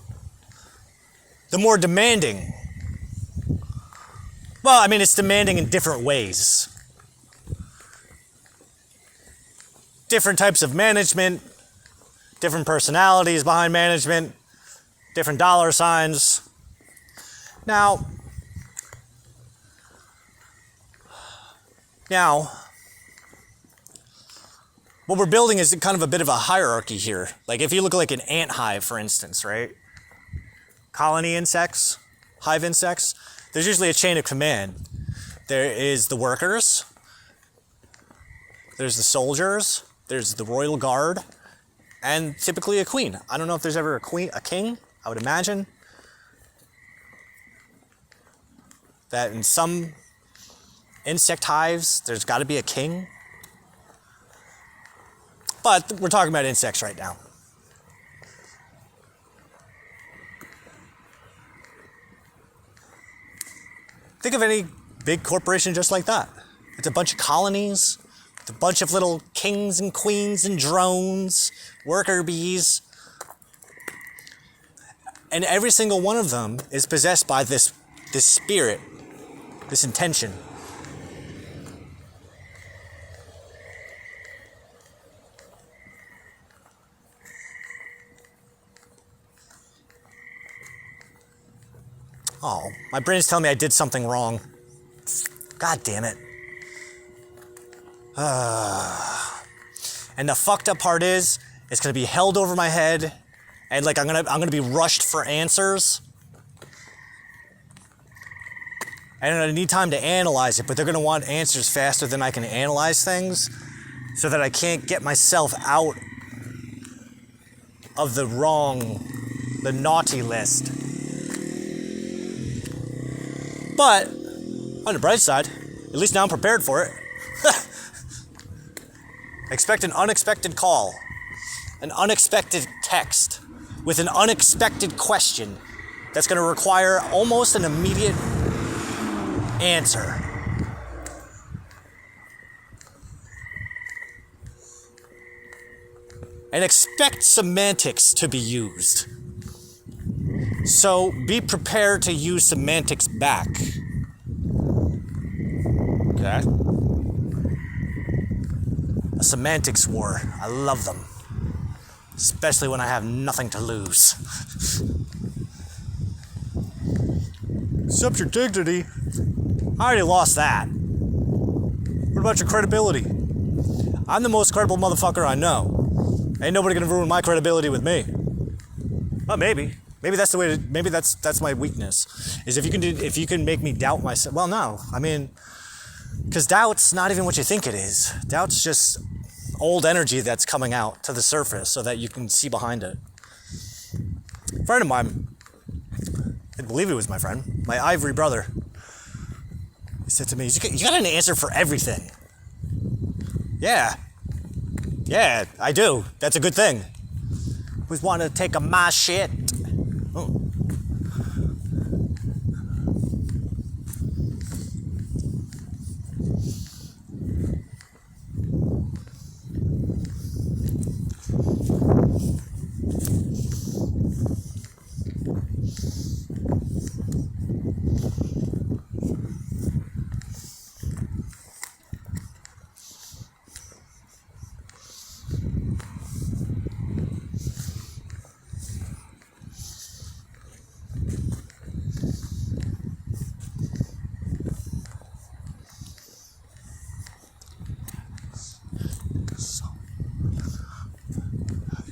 the more demanding. Well, I mean, it's demanding in different ways. Different types of management, different personalities behind management, different dollar signs. Now, what we're building is kind of a bit of a hierarchy here. Like if you look like an ant hive, for instance, right? Colony insects, hive insects, there's usually a chain of command. There is the workers, there's the soldiers, there's the royal guard, and typically a queen. I don't know if there's ever a king, I would imagine. That in some insect hives, there's got to be a king. But we're talking about insects right now. Think of any big corporation just like that. It's a bunch of colonies, it's a bunch of little kings and queens and drones, worker bees. And every single one of them is possessed by this spirit, this intention. Oh, my brain's telling me I did something wrong. God damn it. And the fucked up part is, it's gonna be held over my head, and like I'm gonna be rushed for answers. And I need time to analyze it, but they're gonna want answers faster than I can analyze things, so that I can't get myself out of the naughty list. But, on the bright side, at least now I'm prepared for it. Expect an unexpected call, an unexpected text, with an unexpected question that's going to require almost an immediate answer. And expect semantics to be used. So be prepared to use semantics back. Okay? A semantics war. I love them. Especially when I have nothing to lose. Except your dignity. I already lost that. What about your credibility? I'm the most credible motherfucker I know. Ain't nobody gonna ruin my credibility with me. Well, maybe. Maybe that's the way to, maybe that's my weakness. Is if you can make me doubt myself. Well, no. I mean, Because doubt's not even what you think it is. Doubt's just old energy that's coming out to the surface so that you can see behind it. A friend of mine, I believe he was my friend, my ivory brother, he said to me, you got an answer for everything. Yeah, I do. That's a good thing. Always want to take my shit. Oh.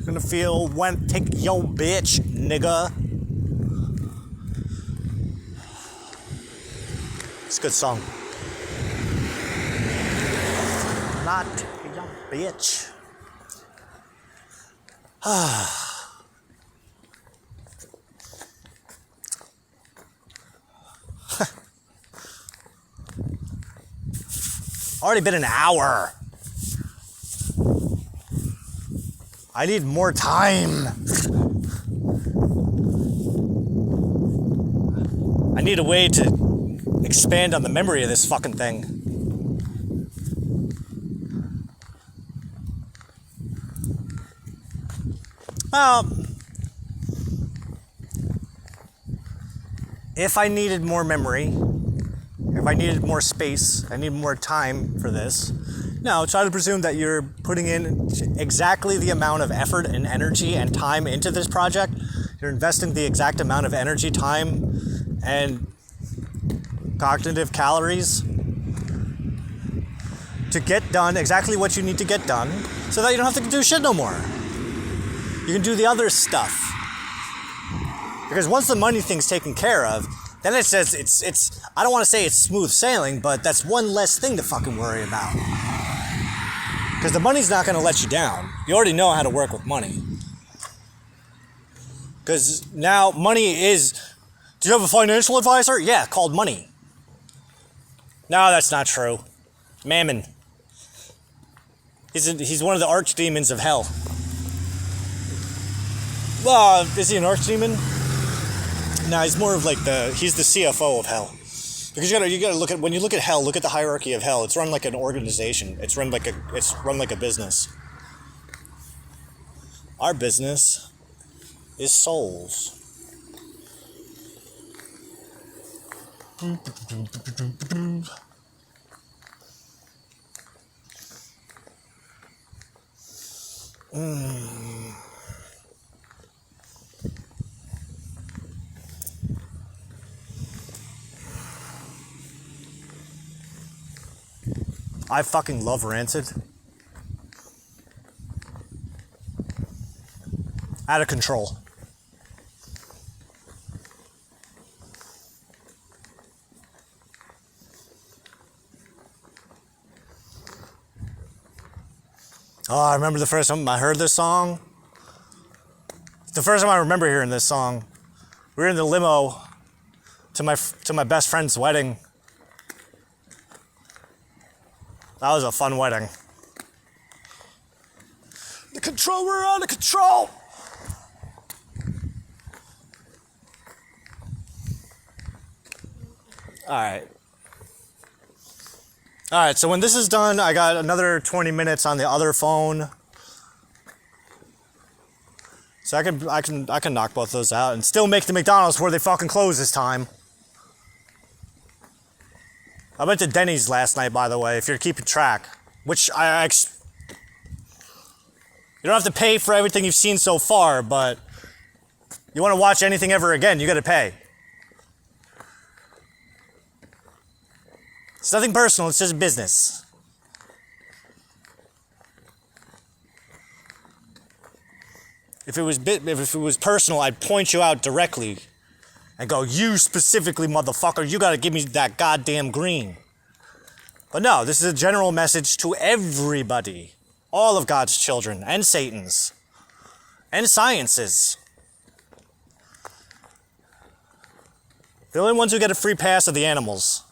Gonna feel when take yo bitch, nigga. It's a good song. Not yo bitch. Already been an hour. I need more time. I need a way to expand on the memory of this fucking thing. Well, if I needed more memory, if I needed more space, I need more time for this. No, try to presume that you're putting in exactly the amount of effort and energy and time into this project. You're investing the exact amount of energy, time, and cognitive calories to get done exactly what you need to get done so that you don't have to do shit no more. You can do the other stuff. Because once the money thing's taken care of, then it says it's I don't want to say it's smooth sailing, but that's one less thing to fucking worry about. Because the money's not going to let you down. You already know how to work with money. Because now money is... Do you have a financial advisor? Yeah, called money. No, that's not true. Mammon. He's one of the archdemons of hell. Well, is he an archdemon? No, he's more of like he's the CFO of hell. Because you gotta look at, when you look at hell, look at the hierarchy of hell. It's run like an organization. It's run like a business. Our business is souls. I fucking love Rancid. Out of control. Oh, I remember the first time I heard this song. The first time I remember hearing this song, we were in the limo to my best friend's wedding. That was a fun wedding. The control, we're out of control! Alright, so when this is done, I got another 20 minutes on the other phone. So I can knock both those out and still make the McDonald's before they fucking close this time. I went to Denny's last night, by the way, if you're keeping track. Which you don't have to pay for everything you've seen so far, but you want to watch anything ever again, you gotta pay. It's nothing personal, it's just business. If it was personal, I'd point you out directly and go, you specifically, motherfucker, you gotta give me that goddamn green. But no, this is a general message to everybody. All of God's children, and Satan's, and sciences. The only ones who get a free pass are the animals.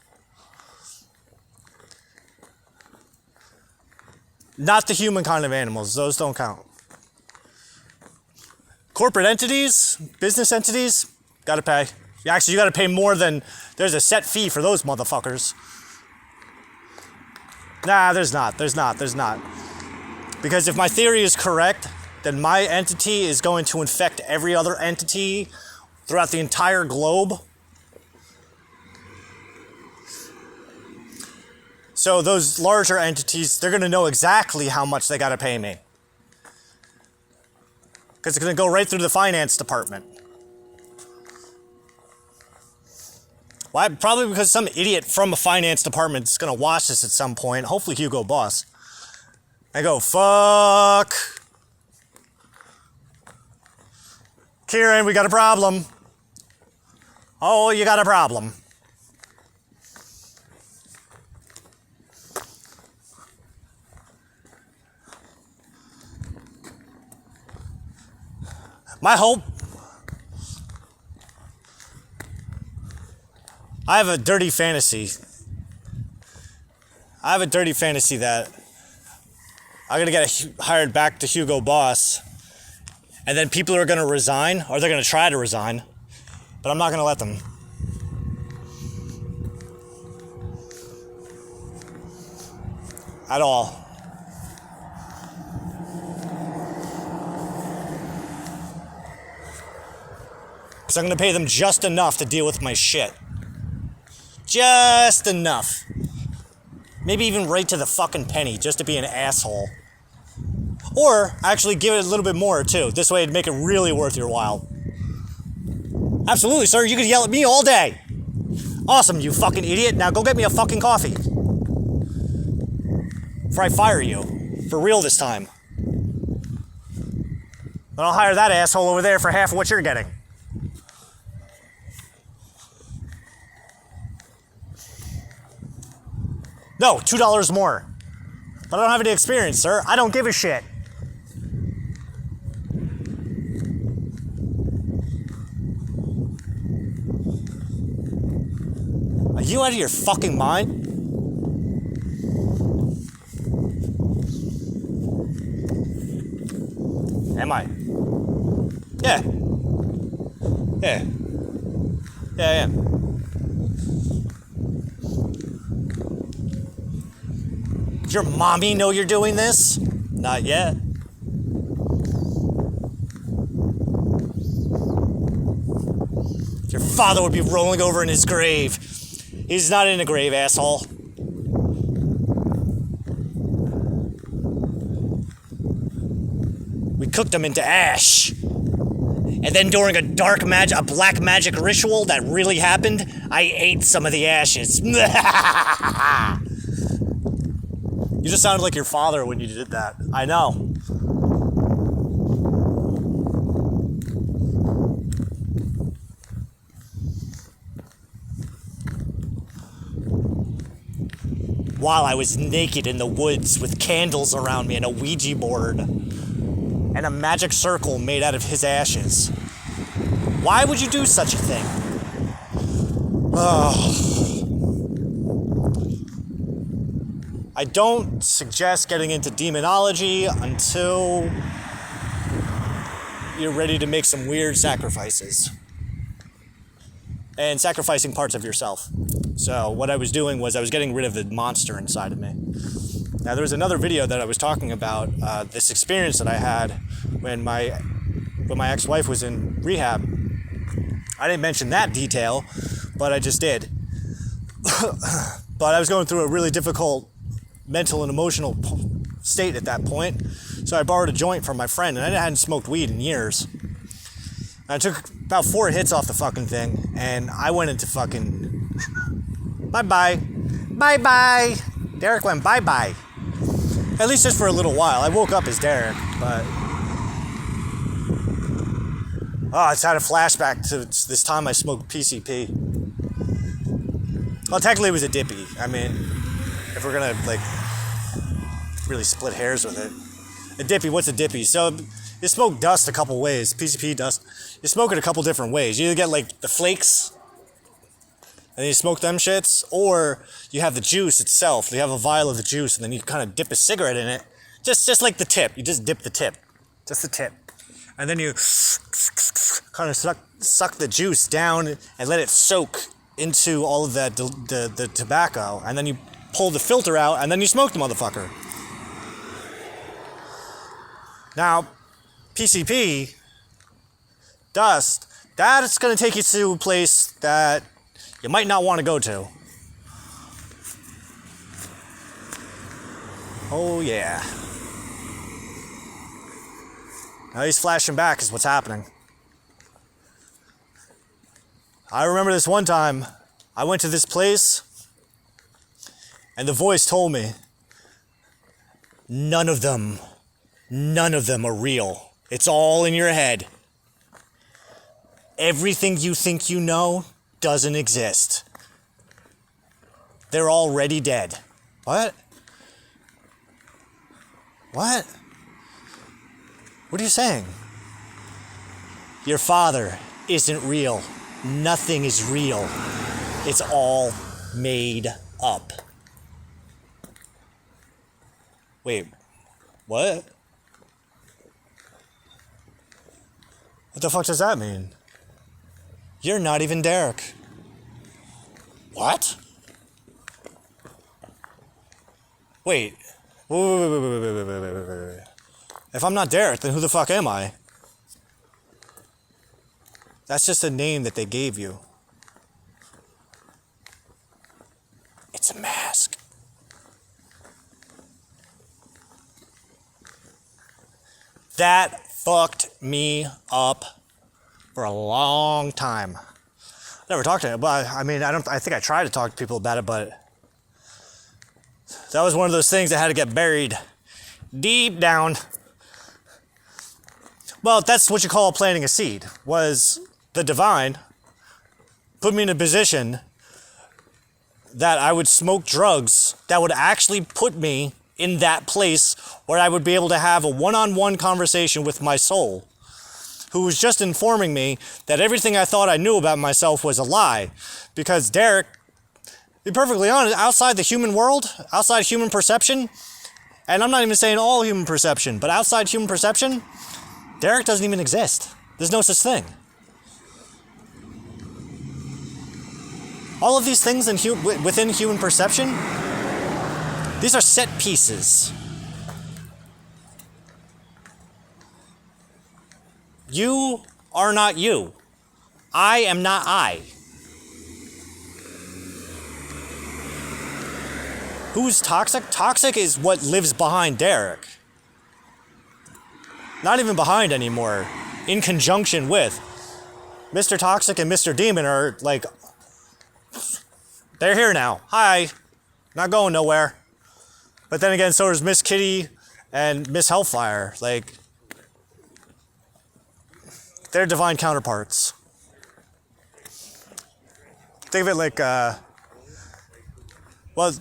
Not the human kind of animals. Those don't count. Corporate entities, business entities, gotta pay. Actually, you gotta pay more than... There's a set fee for those motherfuckers. Nah, there's not. Because if my theory is correct, then my entity is going to infect every other entity throughout the entire globe. So those larger entities, they're going to know exactly how much they got to pay me. Because it's going to go right through the finance department. Why? Probably because some idiot from a finance department is going to watch this at some point. Hopefully Hugo Boss. I go, fuck. Kieran, we got a problem. Oh, you got a problem. My hope. I have a dirty fantasy. That I'm going to get hired back to Hugo Boss, and then people are going to resign, or they're going to try to resign, but I'm not going to let them. At all. Because I'm going to pay them just enough to deal with my shit. Just enough. Maybe even right to the fucking penny, just to be an asshole. Or actually give it a little bit more, too. This way it'd make it really worth your while. Absolutely, sir. You could yell at me all day. Awesome, you fucking idiot. Now go get me a fucking coffee. Before I fire you. For real this time. Then I'll hire that asshole over there for half of what you're getting. No, $2 more. But I don't have any experience, sir. I don't give a shit. Are you out of your fucking mind? Am I? Yeah. Yeah. Yeah, I am. Does your mommy know you're doing this? Not yet. Your father would be rolling over in his grave. He's not in a grave, asshole. We cooked him into ash. And then during a black magic ritual that really happened, I ate some of the ashes. You just sounded like your father when you did that. I know. While I was naked in the woods with candles around me and a Ouija board and a magic circle made out of his ashes. Why would you do such a thing? Oh. I don't suggest getting into demonology until you're ready to make some weird sacrifices. And sacrificing parts of yourself. So what I was doing was I was getting rid of the monster inside of me. Now there was another video that I was talking about this experience that I had when my ex-wife was in rehab. I didn't mention that detail, but I just did. But I was going through a really difficult mental and emotional state at that point. So I borrowed a joint from my friend, and I hadn't smoked weed in years. I took about 4 hits off the fucking thing, and I went into fucking... Bye-bye. Bye-bye. Derek went bye-bye. At least just for a little while. I woke up as Derek, but... Oh, it's had a flashback to this time I smoked PCP. Well, technically it was a dippy. I mean... if we're gonna like really split hairs with it. A dippy, what's a dippy? So you smoke dust a couple ways, PCP dust. You smoke it a couple different ways. You either get like the flakes, and then you smoke them shits, or you have the juice itself. You have a vial of the juice, and then you kind of dip a cigarette in it, just like the tip. You just dip the tip, just the tip, and then you kind of suck the juice down and let it soak into all of that the tobacco, and then you pull the filter out, and then you smoke the motherfucker. Now, PCP dust, that's going to take you to a place that you might not want to go to. Oh yeah. Now he's flashing back is what's happening. I remember this one time, I went to this place, and the voice told me, none of them are real. It's all in your head. Everything you think you know doesn't exist. They're already dead. What? What? What are you saying? Your father isn't real. Nothing is real. It's all made up. Wait, what? What the fuck does that mean? You're not even Derek. What? Wait. Wait. If I'm not Derek, then who the fuck am I? That's just a name that they gave you. It's a mask. That fucked me up for a long time. Never talked to him, but I mean, I think I tried to talk to people about it, but that was one of those things that had to get buried deep down. Well, that's what you call planting a seed. Was the divine put me in a position that I would smoke drugs that would actually put me in that place where I would be able to have a one-on-one conversation with my soul, who was just informing me that everything I thought I knew about myself was a lie. Because Derek, to be perfectly honest, outside the human world, outside human perception, and I'm not even saying all human perception, but outside human perception, Derek doesn't even exist. There's no such thing. All of these things within human perception, these are set pieces. You are not you. I am not I. Who's toxic? Toxic is what lives behind Derek. Not even behind anymore. In conjunction with. Mr. Toxic and Mr. Demon are like, they're here now. Hi. Not going nowhere. But then again, so is Miss Kitty and Miss Hellfire. Like, they're divine counterparts. Think of it like,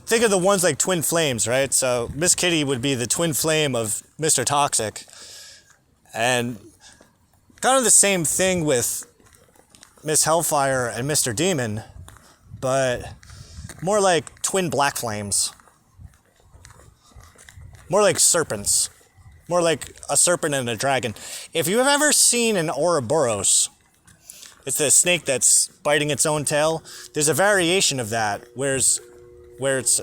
think of the ones like twin flames, right? So Miss Kitty would be the twin flame of Mr. Toxic. And kind of the same thing with Miss Hellfire and Mr. Demon, but more like twin black flames. More like serpents. More like a serpent and a dragon. If you've ever seen an Ouroboros, it's the snake that's biting its own tail. There's a variation of that, where it's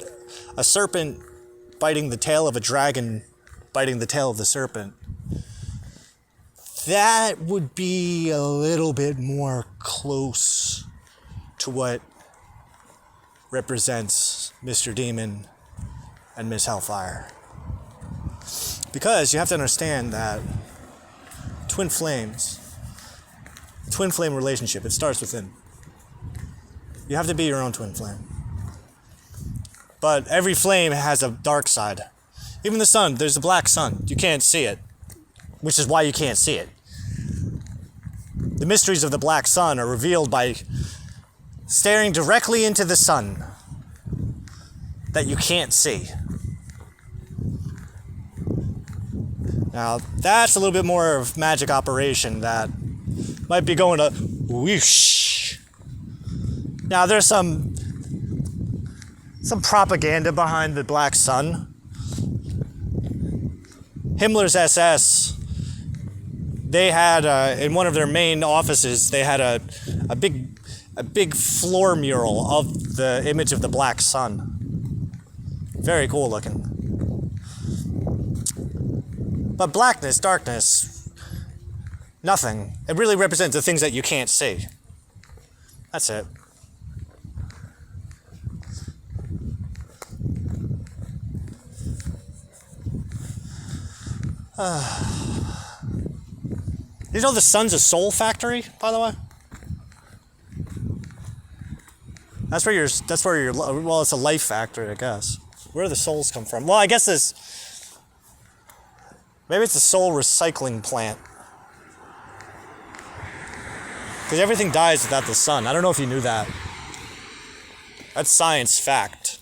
a serpent biting the tail of a dragon, biting the tail of the serpent. That would be a little bit more close to what represents Mr. Demon and Miss Hellfire. Because you have to understand that twin flame relationship, it starts within. You have to be your own twin flame. But every flame has a dark side. Even the sun, there's a black sun. You can't see it, which is why you can't see it. The mysteries of the black sun are revealed by staring directly into the sun. that you can't see. Now, that's a little bit more of magic operation that might be going to whoosh. Now, there's some propaganda behind the Black Sun. Himmler's SS, they had, in one of their main offices, they had a big floor mural of the image of the Black Sun. Very cool looking. But blackness, darkness, nothing. It really represents the things that you can't see. That's it. You know the sun's a soul factory, by the way? That's where your well, it's a life factory, I guess. Where do the souls come from? Well, I guess maybe it's a soul recycling plant. Because everything dies without the sun. I don't know if you knew that. That's science fact.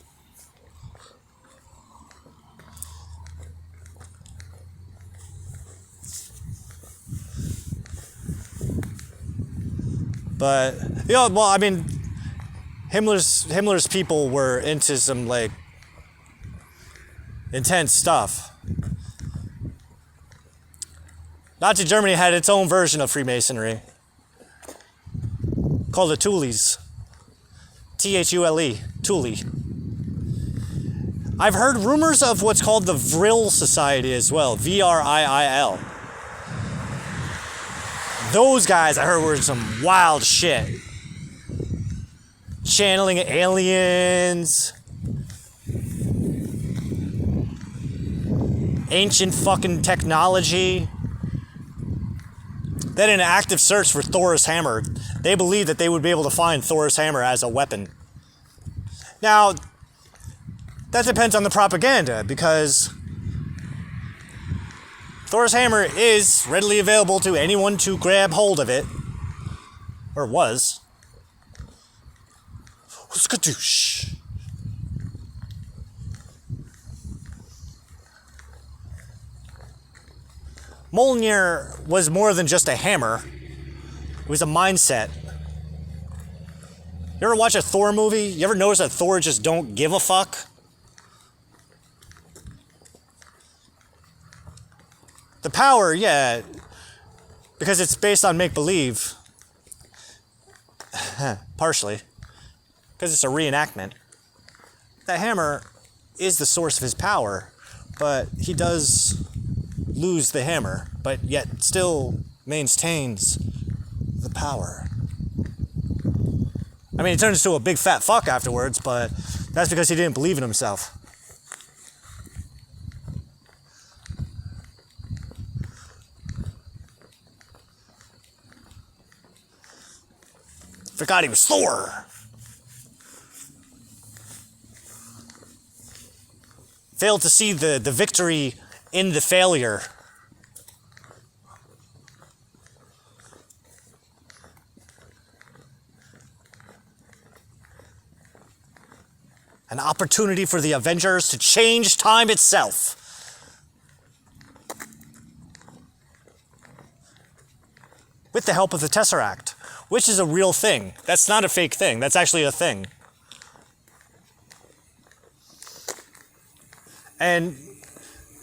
But, you know, well, I mean, Himmler's people were into some, like, intense stuff. Nazi Germany had its own version of Freemasonry called the Thules. Thule, Thule. I've heard rumors of what's called the Vril Society as well, VRIIL. Those guys I heard were some wild shit. Channeling aliens. Ancient fucking technology. They had an active search for Thor's hammer. They believed that they would be able to find Thor's hammer as a weapon. Now, that depends on the propaganda, because Thor's hammer is readily available to anyone to grab hold of it. Or was. Skadoosh. Mjolnir was more than just a hammer. It was a mindset. You ever watch a Thor movie? You ever notice that Thor just don't give a fuck? The power, yeah, because it's based on make-believe. Partially. Because it's a reenactment. That hammer is the source of his power, but he does lose the hammer, but yet still maintains the power. I mean, he turns into a big fat fuck afterwards, but that's because he didn't believe in himself. Forgot he was Thor. Failed to see the victory in the failure. An opportunity for the Avengers to change time itself. With the help of the Tesseract, which is a real thing. That's not a fake thing. That's actually a thing. And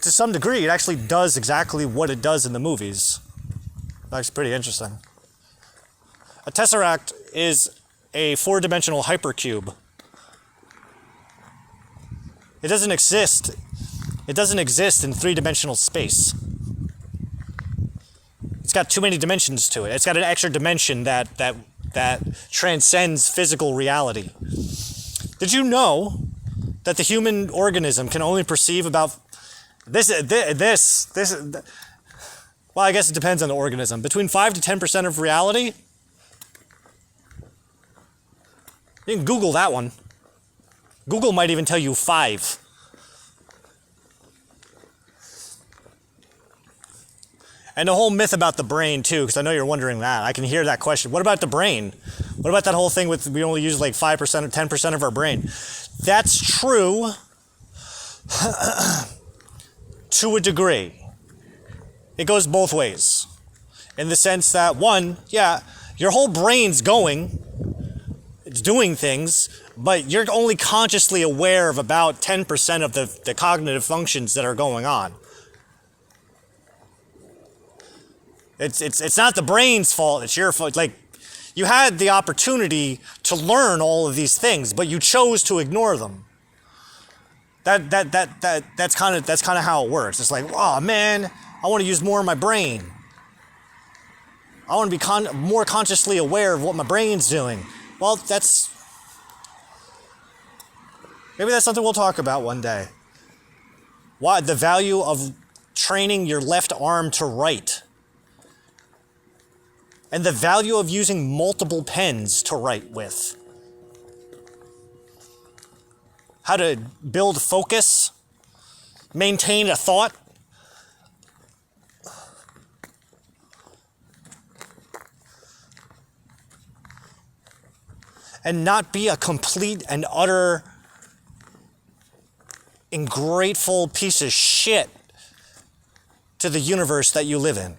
to some degree, it actually does exactly what it does in the movies. That's pretty interesting. A Tesseract is a 4-dimensional hypercube. It doesn't exist. It doesn't exist in 3-dimensional space. It's got too many dimensions to it. It's got an extra dimension that transcends physical reality. Did you know that the human organism can only perceive about this? Well, I guess it depends on the organism. Between 5 to 10% of reality. You can Google that one. Google might even tell you 5. And the whole myth about the brain, too, because I know you're wondering that. I can hear that question. What about the brain? What What about that whole thing with we only use like 5% or 10% of our brain? That's true to a degree. It goes both ways. In the sense that, one, yeah, your whole brain's going, it's doing things, but you're only consciously aware of about 10% of the cognitive functions that are going on. It's not the brain's fault, it's your fault. Like, you had the opportunity to learn all of these things, but you chose to ignore them. That's kind of how it works. It's like, oh man, I want to use more of my brain. I want to be more consciously aware of what my brain's doing. Well, maybe that's something we'll talk about one day. Why the value of training your left arm to write. And the value of using multiple pens to write with. How to build focus, maintain a thought. And not be a complete and utter ungrateful piece of shit to the universe that you live in.